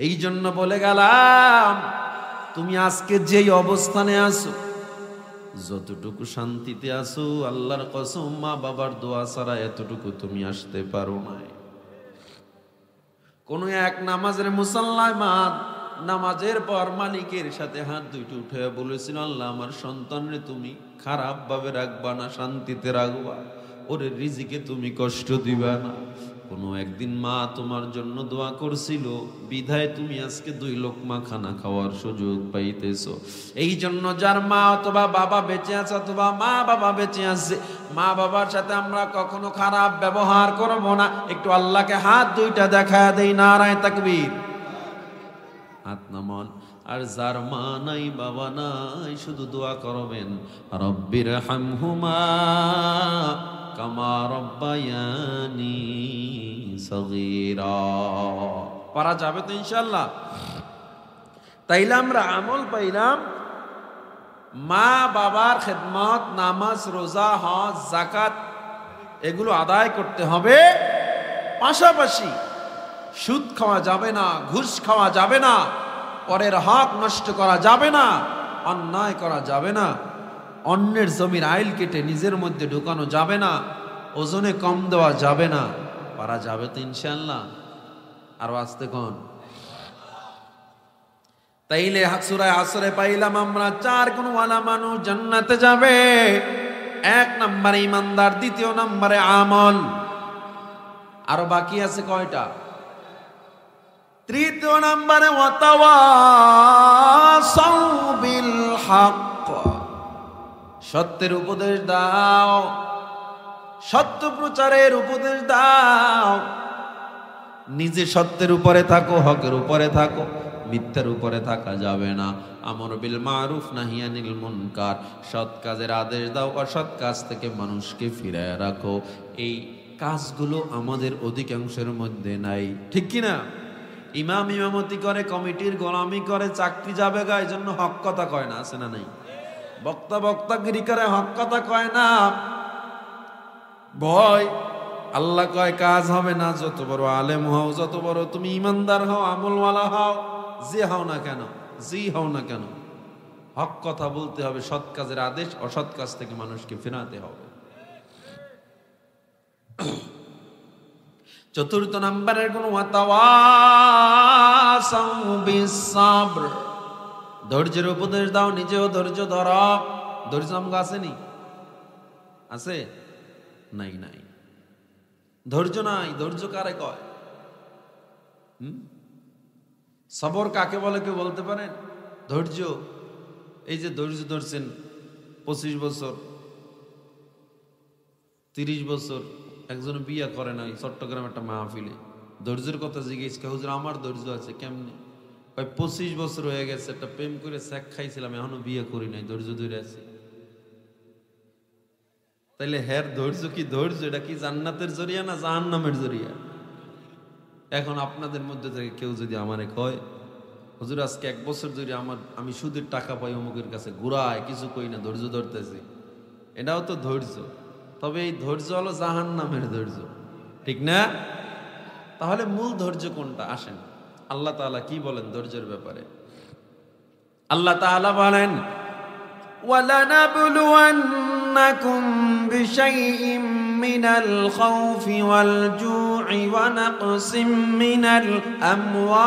এই জন্য বলে গেলাম, তুমি আজকে যেই অবস্থানে আছো, যতটুকু শান্তিতে আছো, আল্লাহর কসম মা বাবার দোয়া ছাড়া এতটুকু তুমি আসতে পারো না। কোন এক নামাজের মুসাল্লায় মা নামাজের পর মালিকের সাথে হাত দুইটা উঠে বলেছিল, আল্লাহ আমার সন্তানরে তুমি খারাপ ভাবে রাখবা না, শান্তিতে রাখবা, ওরে রিজিকে তুমি কষ্ট দিবা না। কোনো একদিন মা তোমার জন্য দোয়া করছিল, বিধায় তুমি আজকে 2 লোকমা খানা খাওয়ার সুযোগ পাইতেছো। এই জন্য যার মা অথবা বাবা বেঁচে আছে, অথবা মা বাবা বেঁচে আছে, মা বাবার সাথে আমরা কখনো খারাপ ব্যবহার করব না। একটু আল্লাহকে হাত দুইটা দেখায় দেই, নারায়ে তাকবীর। হাত নামান। আর যার মা নাই বাবা নাই, শুধু দোয়া করবেন, রব্বির হামহুমা কামা রব্বায়ানি সগীরা। পারা যাবে তো ইনশাআল্লাহ? তাইলে আমরা আমল পাইলাম, মা বাবার খেদমত, নামাজ, রোজা, হজ, যাকাত এগুলো আদায় করতে হবে। পাশাপাশি সুদ খাওয়া যাবে না, ঘুষ খাওয়া যাবে না, পরের হক নষ্ট করা যাবে না, অন্যায় করা যাবে না, অন্যের জমির আইল কেটে নিজের মধ্যে ঢুকানো যাবে না, ওজনে কম দেওয়া যাবে না। পারা যাবে তো ইনশাআল্লাহ? আর আসতে কোন? তাইলে সূরা আসরে পাইলাম আমরা 4 গুণওয়ালা মানুষ জান্নাতে যাবে। 1 নম্বরে ইমানদার, 2 নম্বরে আমল। আরো বাকি আছে কয়টা? 3 নম্বরে ওয়াতাওয়াসাউ বিল হক, সত্যের উপদেশ দাও, সত্য প্রচারের উপদেশ দাও। নিজে সত্যের উপরে থাকো, হকের উপরে থাকো, মিথ্যার উপরে থাকা যাবে না। আমর বিল মারুফ নাহি আনিল মুনকার, সৎ কাজের আদেশ দাও, অসৎ কাজ থেকে মানুষকে ফিরায় রাখো। এই কাজগুলো আমাদের অধিকাংশের মধ্যে নাই, ঠিক কি না? ইমাম ইমামতি করে, কমিটির গোলামি করে, চাকরি যাবে গা, এই জন্য হক কথা কয় না, আছে না নাই? বক্তা বক্তাগিরি করে, হক কথা কয় না, ভয়। আল্লাহ কয় কাজ হবে না, যত বড় আলেম হও, যত বড় তুমি ইমানদার হও, আমলওয়ালা হও, যে হও না কেন, জি হও না কেন, হক কথা বলতে হবে, সৎ কাজের আদেশ, অসৎ কাজ থেকে মানুষকে ফেরাতে হবে। 4 নম্বরের গুণ ওয়াতাওয়াসাউ বিস সাবর, ধৈর্যের উপদেশ দাও, নিজেও ধৈর্য ধরো। ধৈর্য আমগো আসেনি? আছে? নাই নাই, ধৈর্য নাই। ধৈর্য কারে কয়? সবর কাকে বলে কেউ বলতে পারেন? ধৈর্য, এই যে ধৈর্য ধরছেন 25 বছর, 30 বছর, একজন বিয়ে করে নাই চট্টগ্রাম একটা মাহফিলে, ধৈর্যের কথা জিজ্ঞেস করে, হুজুর আমার ধৈর্য আছে কেমনে? 25 বছর হয়ে গেছে, একটা প্রেম করে স্যাক খাইছিলাম, এখনো বিয়ে করি নাই, ধৈর্য ধরে আছি। তাইলে হ্যার ধৈর্য কি ধৈর্য? এটা কি জান্নাতের জরিয়া না জাহান্নামের জরিয়া? এখন আপনাদের মধ্যে থেকে কেউ যদি আমারে কয়, হুজুর আজকে 1 বছর ধরে আমি সুদের টাকা পাই অমুকের কাছে, ঘুরায় কিছু কই না, ধৈর্য ধরতেছি, এটাও তো ধৈর্য। তবে এই ধৈর্য হলো জাহান্নামের ধৈর্য, ঠিক না? তাহলে মূল ধৈর্য কোনটা? আসেন আল্লাহ তাআলা কি বলেন ধৈর্যের ব্যাপারে। আল্লাহ তাআলা বলেন, وَلَنَبْلُوَنَّكُمْ بِشَيْءٍ مِّنَ الْخَوْفِ وَالْجُوعِ وَنَقْصٍ مِّنَ الْأَمْوَالِ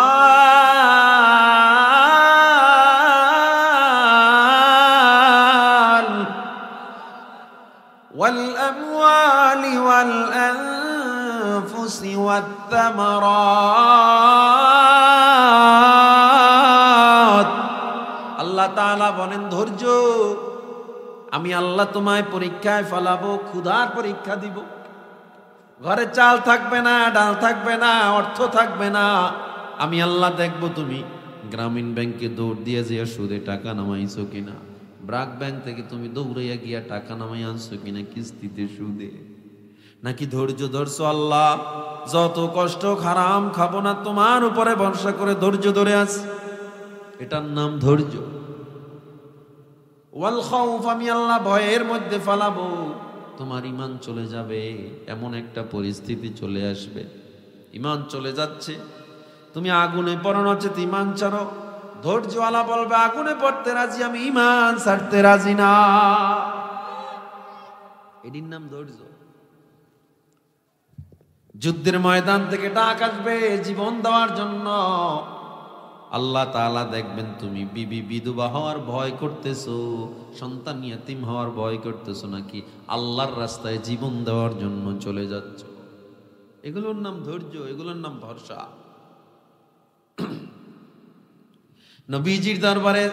وَالْأَنفُسِ وَالثَّمَرَاتِ। আল্লাহ তাআলা বলেন ধৈর্য, আমি আল্লাহ তোমায় পরীক্ষায় ফেলাবো, ক্ষুধার পরীক্ষা দিব। ঘরে চাল থাকবে না, ডাল থাকবে না, অর্থ থাকবে না, আমি আল্লাহ দেখবো তুমি গ্রামীণ ব্যাংকে দৌড় দিয়ে যে সুদে টাকা নামাইছো কিনা, ব্র্যাক ব্যাংক থেকে তুমি দৌড়াইয়া গিয়া টাকা নামাই আনছো কিনা কিস্তিতে সুদে, নাকি ধৈর্য ধরছো আল্লাহ যত কষ্ট হারাম খাবো না, তোমার উপরে ভরসা করে ধৈর্য ধরে আছি, এটার নাম ধৈর্য। ওয়াল খাউফ, আমি আল্লাহ ভয়ের মধ্যে ফেলাবো, তোমার ঈমান চলে যাবে, এমন একটা পরিস্থিতি চলে আসবে, ঈমান চলে যাচ্ছে, তুমি আগুনে পড়ানো হচ্ছে, ঈমান ছাড়ো, ধৈর্যওয়ালা বলবে আগুনে পড়তে রাজি, আমি ঈমান ছাড়তে রাজি না, এটির নাম ধৈর্য। যুদ্ধের ময়দান থেকে ডাক আসবে জীবন দেওয়ার জন্য, আল্লাহ তাআলা দেখবেন তুমি বিবি বিধবা হওয়ার ভয় করতেছো, সন্তান ইয়াতীম হওয়ার ভয় করতেছো, নাকি আল্লাহর রাস্তায় জীবন দেওয়ার জন্য চলে যাচ্ছ, এগুলোর নাম ধৈর্য, এগুলোর নাম ভরসা। নবীজির দরবারে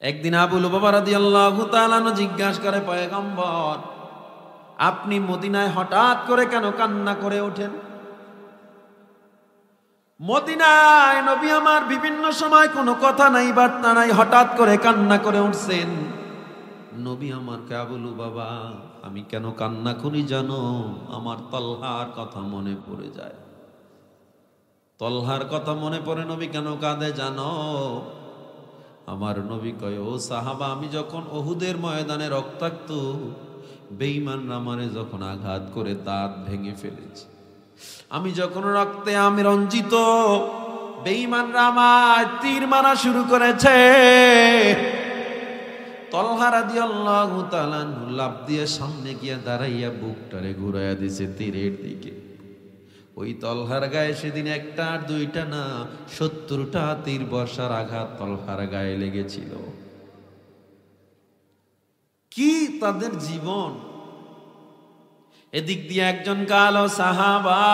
একদিন আবু লুবাবা রাদিয়াল্লাহু তাআলা জিজ্ঞাসা করে, পয়গম্বর আপনি মদিনায় হঠাৎ করে কেন কান্না করে ওঠেন? মদিনায় নবী আমার বিভিন্ন সময় কোনো কথা নাই বার্তা নাই, হঠাৎ করে কান্না করে উঠছেন। নবী আমার কে আবু লুবাবা আমি কেন কান্না করি জানো? আমার তলহার কথা মনে পড়ে যায়। তলহার কথা মনে পড়ে নবী কেন কাঁদে জানো? আমার নবী কয়, ও সাহাবা, আমি যখন উহুদের ময়দানে রক্তাক্ত বেঈমানরা আমারে যখন আঘাত করে দাঁত ভেঙে ফেলেছে, আমি যখন রক্তে আমি রঞ্জিত, বেঈমানরা আমায় তীর মারা শুরু করেছে, তলহা রাদিয়াল্লাহু তাআলা লাফ দিয়ে সামনে গিয়ে দাঁড়াইয়া বুকটারে ঘুরাইয়া দিছে তীরের দিকে। ওই তলহার গায়ে সেদিন একটা আর দুইটা না 70টা তীর বর্ষার আঘাত তলহার গায়ে লেগেছিল। কি তাদের জীবন! এদিক দিয়ে একজন কালো সাহাবা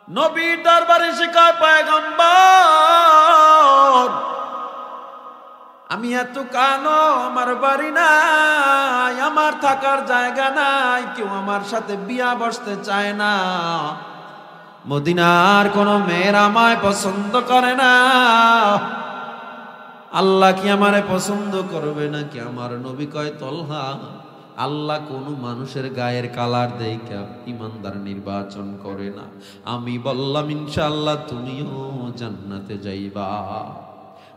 নবীর দরবারে শিকার, পয়গম্বর আমি এত কালো, আমার বাড়ি নাই, আমার থাকার জায়গা নাই, কেউ আমার সাথে বিয়া বসতে চায় না, মদিনার কোনো মেয়ের আমায় পছন্দ করে না, আল্লাহ কি আমারে পছন্দ করবে নাকি? আমার নবী কয়, তলহা আল্লাহ কোন মানুষের গায়ের কালার দেখে ইমানদার নির্বাচন করে না। আমি বললাম ইনশাআল্লাহ তুমিও জান্নাতে যাইবা।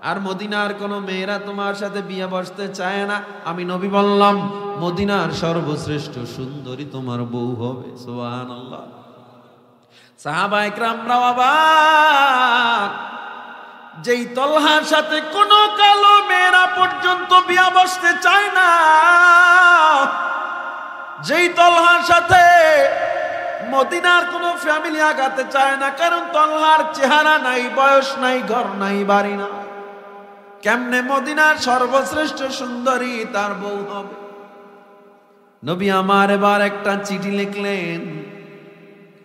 আর মদিনার কোন মেয়েরা তোমার সাথে বিয়ে বসতে চায় না। আমি নবী বললাম মদিনার সর্বশ্রেষ্ঠ সুন্দরী তোমার বউ হবে। সুবহানাল্লাহ। সাহাবায়ে কেরামরা অবাক, যেই তলহার সাথে কোন কালো মেয়েরা পর্যন্ত বিয়ে বসতে চায় না, যেই তলহার সাথে মদিনার কোন ফ্যামিলি আগাতে চায় না, কারণ তলহার চেহারা নাই, বয়স নাই, ঘর নাই, বাড়ি না, কেমনে মদিনার সর্বশ্রেষ্ঠ সুন্দরী তার বউ হবে? নবী আমার এবার একটা চিঠি লিখলেন।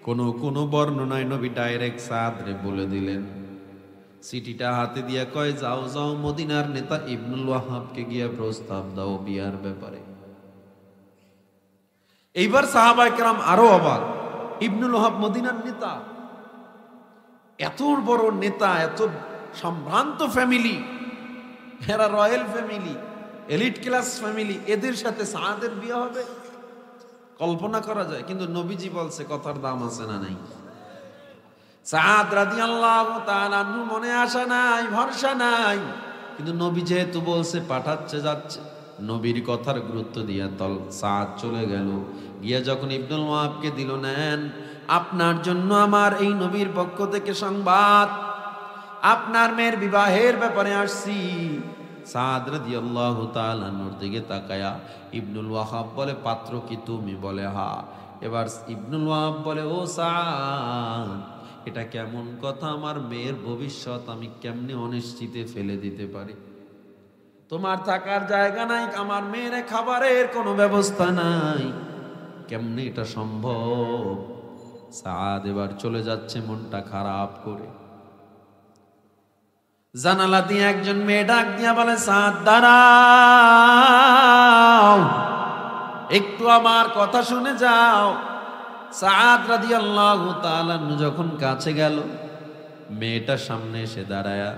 কোন বর্ণনায় নবী ডাইরেক্ট সাদরে বলে দিলেন। চিঠিটা হাতে দিয়া কয়, যাও যাও মদিনার নেতা ইবনুল ওয়াহাবকে গিয়া প্রস্তাব দাও বিয়ার ব্যাপারে। এইবার সাহাবায়ে কেরাম আরো অবাক। ইবনুল ওয়াহাব মদিনার নেতা, এত বড় নেতা, এত সম্ভ্রান্ত ফ্যামিলি, এরা royal family, elite class family, এদের সাথে সাদের বিয়ে হবে কল্পনা করা যায়? কিন্তু নবীজি বলছে কথার দাম আছে না নাই? সাদ রাদিয়াল্লাহু তাআলা আনহু মনে আশা নাই, ভরসা নাই, কিন্তু নবী যেহেতু বলছে পাঠাচ্ছে, যাচ্ছে, নবীর কথার গুরুত্ব দিয়া সাদ চলে গেল। গিয়া যখন ইবনুল ওয়াহাবকে দিল, নেন, আপনার জন্য আমার এই নবীর পক্ষ থেকে সংবাদ, আপনার মেয়ের বিবাহের ব্যাপারে আসছি। সাদ রাদিয়াল্লাহু তাআলা নূর দিকে তাকায়া ইবনুল ওয়াহাব বলে, পাত্র কি তুমি? বলে হা। এবার ইবনুল ওয়াহাব বলে, ও সাদ, এটা কেমন কথা? আমার মেয়ের ভবিষ্যৎ আমি কেমনে অনিশ্চিতে ফেলে দিতে পারি? তোমার থাকার জায়গা নাই, আমার মেয়ের খাবারের কোনো ব্যবস্থা নাই, কেমনে এটা সম্ভব? সাদ এবার চলে যাচ্ছে মনটা খারাপ করে। জানালা দিয়ে একজন মেয়ে ডাক দিয়া বলে, সাদ দাঁড়াও, একটু আমার কথা শুনে যাও। সাদ রাদিয়াল্লাহু তাআলা যখন কাছে গেল, মেয়েটা সামনে এসে দাঁড়ায়া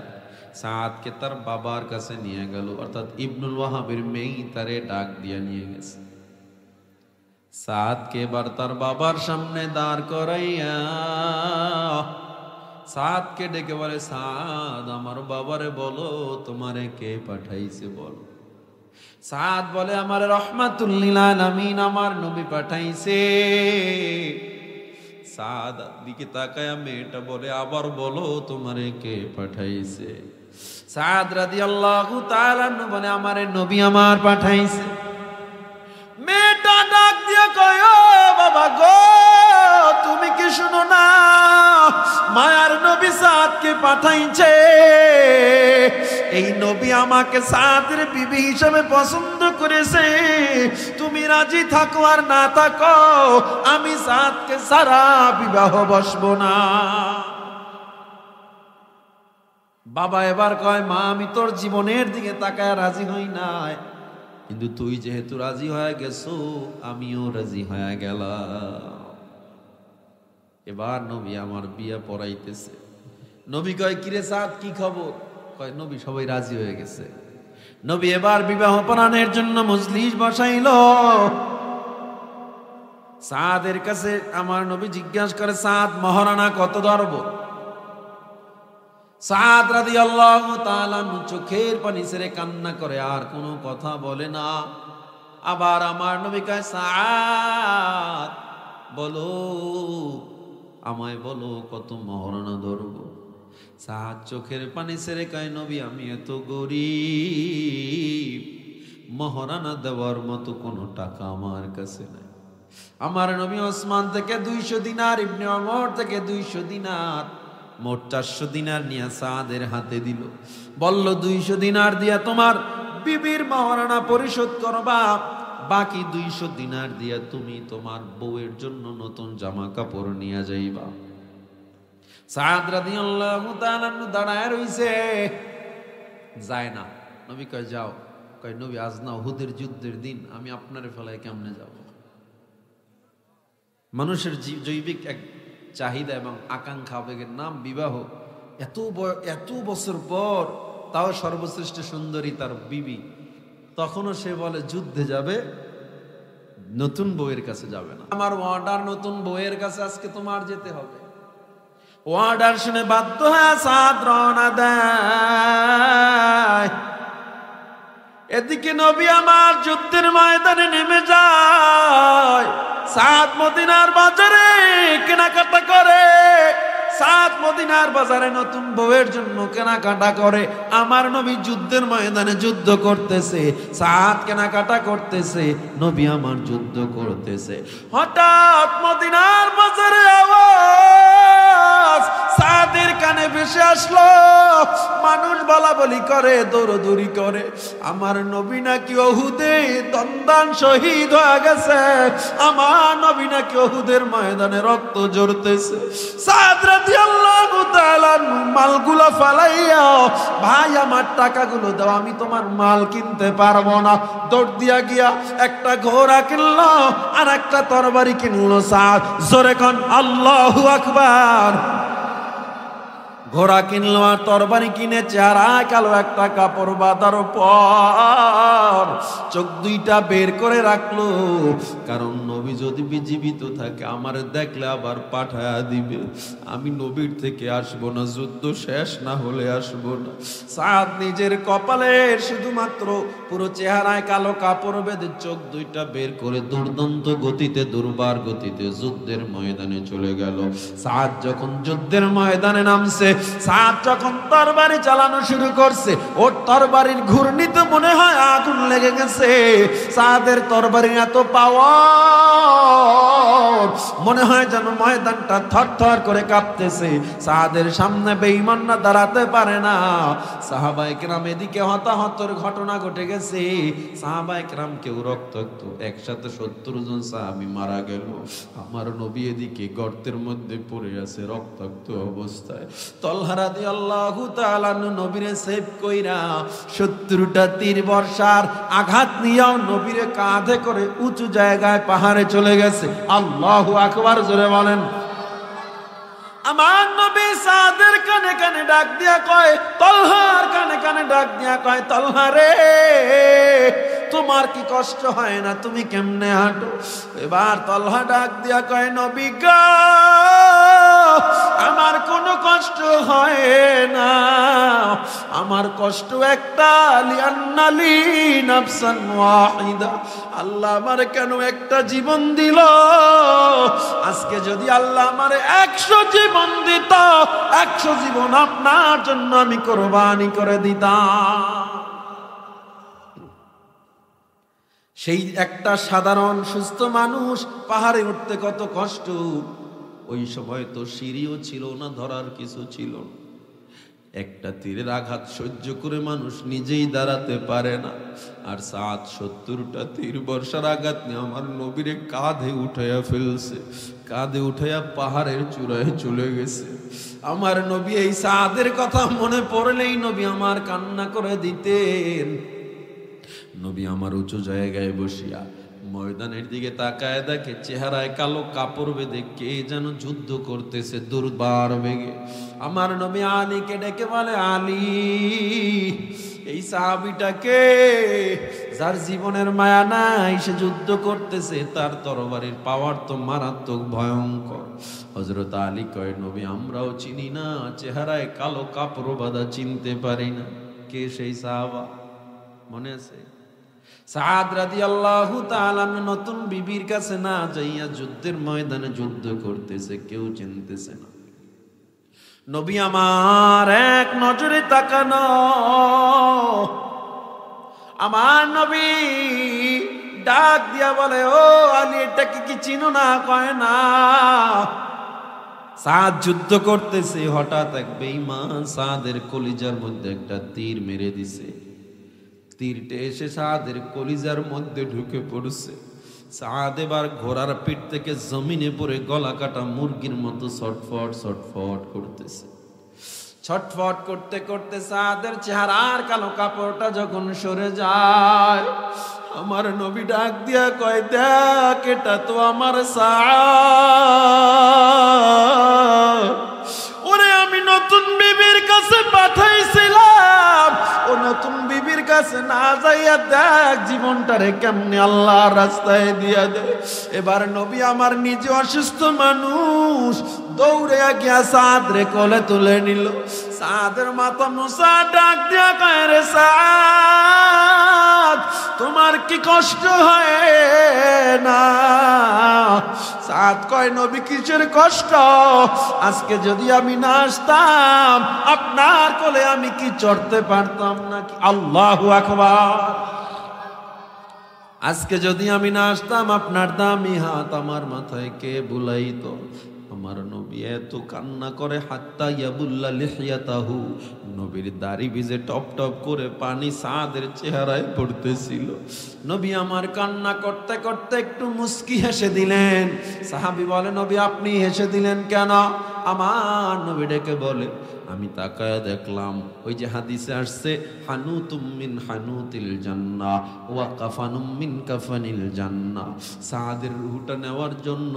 সাদকে তার বাবার কাছে নিয়ে গেল, অর্থাৎ ইবনুল ওয়াহাবের মেয়ে তারে ডাক দিয়া নিয়ে গেছে। সাদকে এবার তার বাবার সামনে দাঁড় করাইয়া সাদকে ডেকে বলে, সাদ, আমার বাবারে বলো তোমারে কে পাঠাইছে বলো। সাদ বলে, আমার রহমাতুল লিল আলামিন, আমার নবী পাঠাইছে। সাদ দিকে তাকায়া মেয়েটা বলে, আবার বলো তোমারে কে পাঠাইছে। সাদ রাদিয়াল্লাহু তাআলা বলে, আমারে নবী আমার পাঠাইছে। মেয়েটা ডাক দিয়ে কয়, ও বাবা গো, তুমি কি শুনো না, মায়ার নবী সাদকে পাঠাইছে। এই নবী আমাকে সাদের বিবি হিসেবে পছন্দ করেছে। তুমি রাজি থাকো আর না থাকো, আমি সাদকে সারা বিবাহ বসবো না। বাবা এবার কয়, মা, আমি তোর জীবনের দিকে তাকায় রাজি হই নাই, কিন্তু তুই যেহেতু রাজি হয়ে গেছো, আমিও রাজি হয়ে গেলাম। এবার নবী আমার বিয়ে পড়াইতেছে। নবী কয়, কিরে সাদ, কি খবর? কয়, নবী সবাই রাজি হয়ে গেছে। নবী এবার বিবাহ পড়ানোর জন্য মজলিস বসাইল। সাদের কাছে আমার নবী জিজ্ঞাসা করে, সাদ, মহারানা কত ধরব? সাদ রাদিয়াল্লাহু তাআলা চোখের পানি ছেড়ে কান্না করে, আর কোনো কথা বলে না। আবার আমার নবী কয়, সাদ বলো, আমায় বলো কত মহারানা ধরব? সাদ চোখের পানি ছেড়ে কয়, নবী, আমি এত গরিব, মহারানা দেওয়ার মতো কোনো টাকা আমার কাছে নাই। আমার নবী ওসমান থেকে 200 দিনার, ইবনে ওমর থেকে 200 দিনার, মোট 400 দিনার নিয়ে সাদের হাতে দিল। বলল, 200 দিনার দিয়া তোমার বিবির মহারানা পরিশোধ করবা, বাকি 200 দিনার দিয়া তুমি তোমার বউয়ের জন্য নতুন জামা কাপড় নিয়ে যাইবা। সাদ রাদিয়াল্লাহু তাআলা দাঁড়ায় রইছে, যায় না। নবী কয়, যাও। কয়, নবী, আজ না উহুদের যুদ্ধের দিন, আমি আপনারে ফেলায় কেমনে যাব? মানুষের জৈবিক এক চাহিদা এবং আকাঙ্ক্ষা, আবেগের নাম বিবাহ। এত বছর পর, তাও সর্বশ্রেষ্ঠ সুন্দরী তার বিবি, তখনও সে বলে যুদ্ধে যাবে, নতুন বউয়ের কাছে যাবে না। আমার অর্ডার, নতুন বউয়ের কাছে আজকে তোমার যেতে হবে। অর্ডার শুনে বাধ্য হয়ে সাদ রওনা দেয়। এদিকে নবী আমার যুদ্ধের ময়দানে নেমে যায়। সাদ মদিনার বাজারে কেনাকাটা করে, সাদ মদিনার বাজারে নতুন বউয়ের জন্য কেনাকাটা করে। আমার নবী যুদ্ধের ময়দানে যুদ্ধ করতেছে, সাদ কেনাকাটা করতেছে, নবী আমার যুদ্ধ করতেছে। হঠাৎ মদিনার বাজারে আওয়াজ সাদের কানে ভেসে আসলো, মানুষ বলা বলি করে, দৌড়দৌড়ি করে। আমার নবী নাকি উহুদে দন্দান শহীদ হয়ে গেছে, আমার নবী নাকি উহুদের ময়দানে রক্ত ঝরতেছে। সাদ রাদিয়াল্লাহু তাআলা মালগুলো ফালাইয়া, ভাই আমার টাকাগুলো দাও, আমি তোমার মাল কিনতে পারবো না। দৌড় দিয়া গিয়া একটা ঘোড়া কিনলো আর একটা তরবারি কিনলো। সাদ জোরে কোন আল্লাহু আকবার। ঘোড়া কিনলো আর তরবারি কিনে চেহারায় কালো একটা কাপড় বাঁধার পর চোখ দুইটা বের করে রাখলো, কারণ নবী যদি জীবিত থাকে আমার দেখলে আবার পাঠায়া দিবে, আমি নবীর থেকে আসবো না, যুদ্ধ শেষ না হলে আসবো না। সাদ নিজের কপালে শুধুমাত্র পুরো চেহারায় কালো কাপড় বেঁধে চোখ দুইটা বের করে দুর্দান্ত গতিতে, দুর্বার গতিতে যুদ্ধের ময়দানে চলে গেল। সাদ যখন যুদ্ধের ময়দানে নামছে, সাদ যখন তরবারি চালানো শুরু করছে, ওর তরবারির ঘূর্ণিতে মনে হয় আগুন লেগে গেছে। সাদের তরবারির এত পাওয়ার, মনে হয় যেন ময়দানটা থরথর করে কাঁপতেছে। সাদের সামনে বেঈমানরা দাঁড়াতে পারে না। সাহাবায়ে কেরাম এদিকে হতাহতর ঘটনা ঘটে গেছে। সাহাবায়ে কেরাম কেউ রক্তাক্ত, একসাথে 70 জন সাহাবী মারা গেল। আমার নবী এদিকে গর্তের মধ্যে পড়ে আছে রক্তাক্ত অবস্থায়। তলহা রাদিয়াল্লাহু তাআলা নবীরে সেভ কইরা 70টা তীর বর্ষার আঘাত নিয়েও নবীরে কাঁধে করে উঁচু জায়গায় পাহাড়ে চলে গেছে। আল্লাহু আকবার, জোরে বলেন। আমার নবী সাদের কানে কানে ডাক দিয়া কয়, তলহার কানে কানে ডাক দিয়া কয়, তলহা রে তোমার কি কষ্ট হয় না? তুমি কেমনে হাঁটো? এবার তলহা ডাক দিয়া কয়, নবী গো আমার কোনো কষ্ট হয় না, আমার কষ্ট একটা, লিআন্নালি নাফসান ওয়াহিদা, আল্লাহ আমারে কেন একটা জীবন দিল? আজকে যদি আল্লাহ আমারে 100 জীবন দিত, 100 জীবন আপনার জন্য আমি কোরবানি করে দিতাম। সেই একটা সাধারণ সুস্থ মানুষ পাহাড়ে উঠতে কত কষ্ট। ওই সময় তো সিঁড়িও ছিল না, ধরার কিছু ছিল না। একটা তীরের আঘাত সহ্য করে মানুষ নিজেই দাঁড়াতে পারে না। আর সাদ 70টা তীর বর্ষার আঘাত নিয়ে আমার নবীরে কাঁধে উঠাইয়া ফেলছে, কাঁধে উঠাইয়া পাহাড়ের চূড়ায় চলে গেছে। আমার নবী এই সাদের কথা মনে পড়লেই নবী আমার কান্না করে দিতেন। নবী আমার উঁচু জায়গায় বসিয়া ময়দানের দিকে তাকায় দেখে চেহারায় কালো কাপড় বেঁধে কে যেন যুদ্ধ করতেছে দুর্বার বেগে। আমার নবী আলীকে ডেকে বলে, আলী এই সাহাবীটাকে, যার জীবনের মায়া নাই, সে যুদ্ধ করতেছে, তার তরবারির পাওয়ার তো মারাত্মক ভয়ঙ্কর। হযরত আলী কয়, নবী আমরাও চিনি না, চেহারায় কালো কাপড় বাঁধা চিনতে পারি না। কে সেই সাহাবা মনে আছে? সাদ রাদিয়াল্লাহু তাআলা নতুন বিবির কাছে না যাইয়া যুদ্ধের ময়দানে যুদ্ধ করতেছে, কেউ চিনতেছে না। নবী আমার এক নজরে তাকানো, আমার নবী ডাক দিয়া বলে, ও আলী এটাকে কি চিনো না? কয় না। সাদ যুদ্ধ করতেছে, হঠাৎ এক বেঈমান সাদের কলিজার মধ্যে একটা তীর মেরে দিছে। তীরটা এসে সাদের কলিজার মধ্যে ঢুকে পড়ছে। সাদ এবার ঘোড়ার পিঠ থেকে জমিনে পড়ে গলা কাটা মুরগির মতো ছটফট ছটফট করতেছে। ছটফট করতে করতে সাদের চেহারার কালো কাপড়টা যখন সরে যায়, আমার নবী ডাক দিয়া কয়, দেখ এটা তো আমার সাদ। ওরে আমি নতুন বিবির কাছে পাঠাইছিলাম, ও নতুন বিবির কাছে না যাইয়া দেখ জীবনটারে কেমনে আল্লাহর রাস্তায় দিয়া দে। এবার নবী আমার নিজে অসুস্থ মানুষ, দৌড়ে গিয়া সাদ রে কোলে তুলে নিল। সাদের মাথা মুসা ডাক দিয়া কয়, রে সাদ তোমার কি কষ্ট হয় না? সাদ কয়, নবী কিসের কষ্ট? আজকে যদি আমি না আসতাম আপনার কোলে আমি কি চড়তে পারতাম নাকি? আল্লাহু আকবার। আজকে যদি আমি না আসতাম আপনার দামি হাত আমার মাথায় কে বুলাইতো। আমার নবী এত কান্না করে হাত্তা ইয়াবুল্লা লিহিয়াতাহু, নবীর দাড়ি ভিজে টপ টপ করে পানি সাদের চেহারায় পড়তেছিল। নবী আমার কান্না করতে করতে একটু মুস্কি হেসে দিলেন। সাহাবী বলে, নবী আপনি হেসে দিলেন কেন? আমার নবী ডেকে বলে, আমি তাকায় দেখলাম ওই যে হাদিসে আসছে, হানুতুম মিন হানুতিল জান্নাহ ওয়া কাফানুম মিন কাফানিল জান্নাহ। সাদের রূহটা নেওয়ার জন্য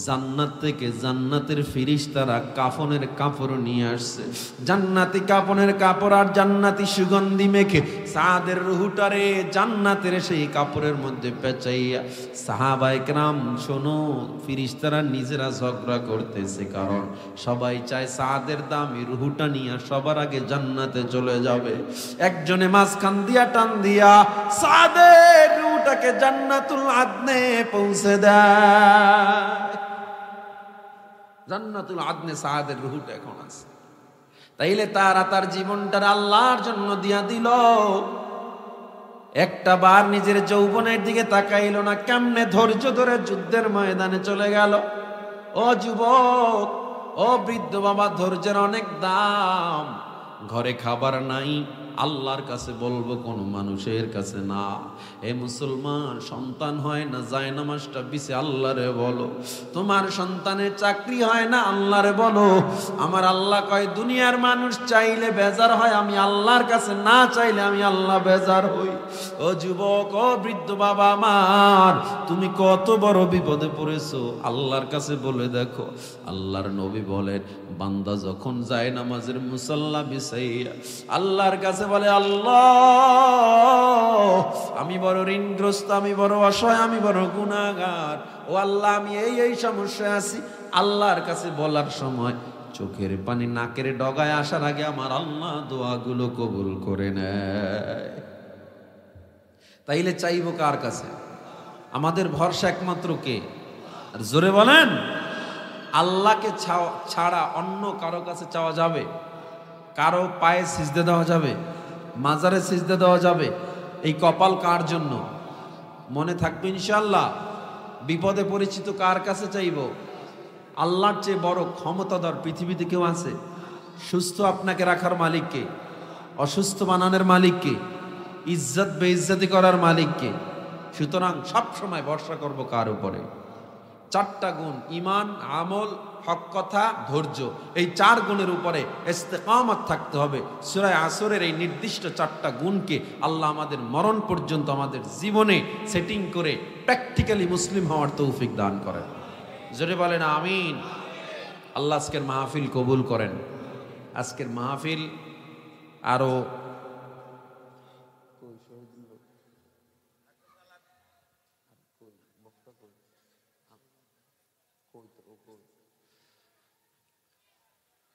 জান্নাত থেকে জান্নাতের ফেরেশতারা কাফনের কাপড় নিয়ে আসছে। জান্নাতি কাফনের কাপড় আর জান্নাতি সুগন্ধি মেখে সাদের রূহটারে জান্নাতের সেই কাপড়ের মধ্যে পেঁচাইয়া, সাহাবায়ে কেরাম শোনো, ফেরেশতারা নিজেরা ঝগড়া করতেছে, কারণ সবাই চায় সাদের দামি রূহটা নিয়ে সবার আগে জান্নাতে চলে যাবে। একজনে মাঝখান দিয়া টান দিয়া সাদের রূহটাকে জান্নাতুল আদনে পৌঁছে দেয়। জান্নাতুল আদনে সাদের রূহটা এখন আছে। তাইলে তারা তার জীবনটা আল্লাহর জন্য দিয়া দিল। একটা বার নিজের যৌবনের দিকে তাকাইল না, কেমনে ধৈর্য ধরে যুদ্ধের ময়দানে চলে গেল। ও যুবক, ও বৃদ্ধ বাবা, ধৈর্যের অনেক দাম। ঘরে খাবার নাই, আল্লাহর কাছে বলবো, কোন মানুষের কাছে না। এ মুসলমান, সন্তান হয় না, জায়নামাজটা বিছে আল্লাহরে বলো। তোমার সন্তানের চাকরি হয় না, আল্লাহরে বলো। আমার আল্লাহ কয়, দুনিয়ার মানুষ চাইলে বেজার হয়, আমি আল্লাহর কাছে না চাইলে আমি আল্লাহ বেজার হই। ও যুবক, ও বৃদ্ধ বাবা আমার, তুমি কত বড় বিপদে পড়েছো, আল্লাহর কাছে বলে দেখো। আল্লাহর নবী বলেন, বান্দা যখন জায়নামাজের মুসাল্লা বিছাইয়া আল্লাহর কাছে বলে, আল্লাহ আমি বড় ঋণগ্রস্ত, আমি বড় অসহায়, আমি বড় গুনাহগার, ও আল্লাহ আমি এই সমস্যায় আছি, আল্লাহর কাছে বলার সময় চোখের পানি নাকের ডগায় আসার আগে আমার আল্লাহ দোয়াগুলো কবুল করে নেয়। তাইলে চাইবো কার কাছে? আমাদের ভরসা একমাত্র কে? আর জোরে বলেন, আল্লাহকে ছাড়া অন্য কারো কাছে চাওয়া যাবে? কারো পায়ে সিজদা দেওয়া যাবে? মাজারে সিজদা দেওয়া যাবে? এই কপাল কার জন্য? মনে থাকবে ইনশাআল্লাহ। বিপদে পরিচিত কার কাছে চাইব? আল্লাহর চেয়ে বড় ক্ষমতাধর পৃথিবীতে কেউ আছে? সুস্থ আপনাকে রাখার মালিককে, অসুস্থ বানানোর মালিককে, ইজ্জত বেইজ্জতি করার মালিককে। সুতরাং সব সময় ভরসা করব কার উপরে? চারটা গুণ, ঈমান, আমল, হক কথা, ধৈর্য, এই চার গুণের উপরে ইস্তেকামত থাকতে হবে। সূরা আসরের এই নির্দিষ্ট চারটা গুণকে আল্লাহ আমাদের মরণ পর্যন্ত আমাদের জীবনে সেটিং করে প্র্যাকটিক্যালি মুসলিম হওয়ার তৌফিক দান করেন। জোরে বলেন আমিন। আল্লাহ আজকের মাহফিল কবুল করেন। আজকের মাহফিল আরো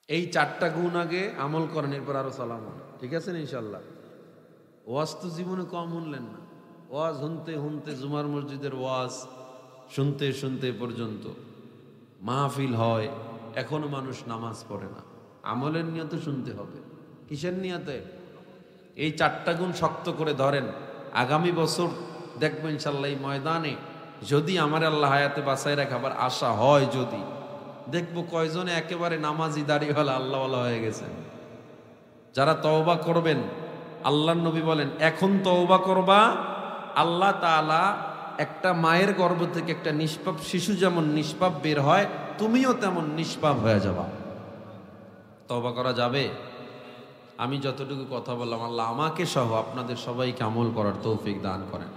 এই চারটা গুণ আগে আমল করেন, এরপর আরো সালাম হন। ঠিক আছে না ইনশাল্লাহ? ওয়াজ তো জীবনে কম শুনলেন না। ওয়াজ শুনতে শুনতে, জুমার মসজিদের ওয়াজ শুনতে শুনতে পর্যন্ত মাহফিল হয়, এখনো মানুষ নামাজ পড়ে না। আমলের নিয়তে শুনতে হবে। কিসের নিয়তে? এই চারটা গুণ শক্ত করে ধরেন। আগামী বছর দেখবেন ইনশাল্লাহ এই ময়দানে যদি আমার আল্লাহ হায়াতে বাঁচায় রাখাবার আশা হয়, যদি দেখবো কয়জনে একেবারে নামাজি দাড়িওয়ালা আল্লাহওয়ালা হয়ে গেছেন। যারা তওবা করবেন, আল্লাহর নবী বলেন, এখন তওবা করবা, আল্লাহ তাআলা একটা মায়ের গর্ভ থেকে একটা নিষ্পাপ শিশু যেমন নিষ্পাপ বের হয়, তুমিও তেমন নিষ্পাপ হয়ে যাবা। তওবা করা যাবে? আমি যতটুকু কথা বললাম, আল্লাহ আমাকে সহ আপনাদের সবাইকে আমল করার তৌফিক দান করেন।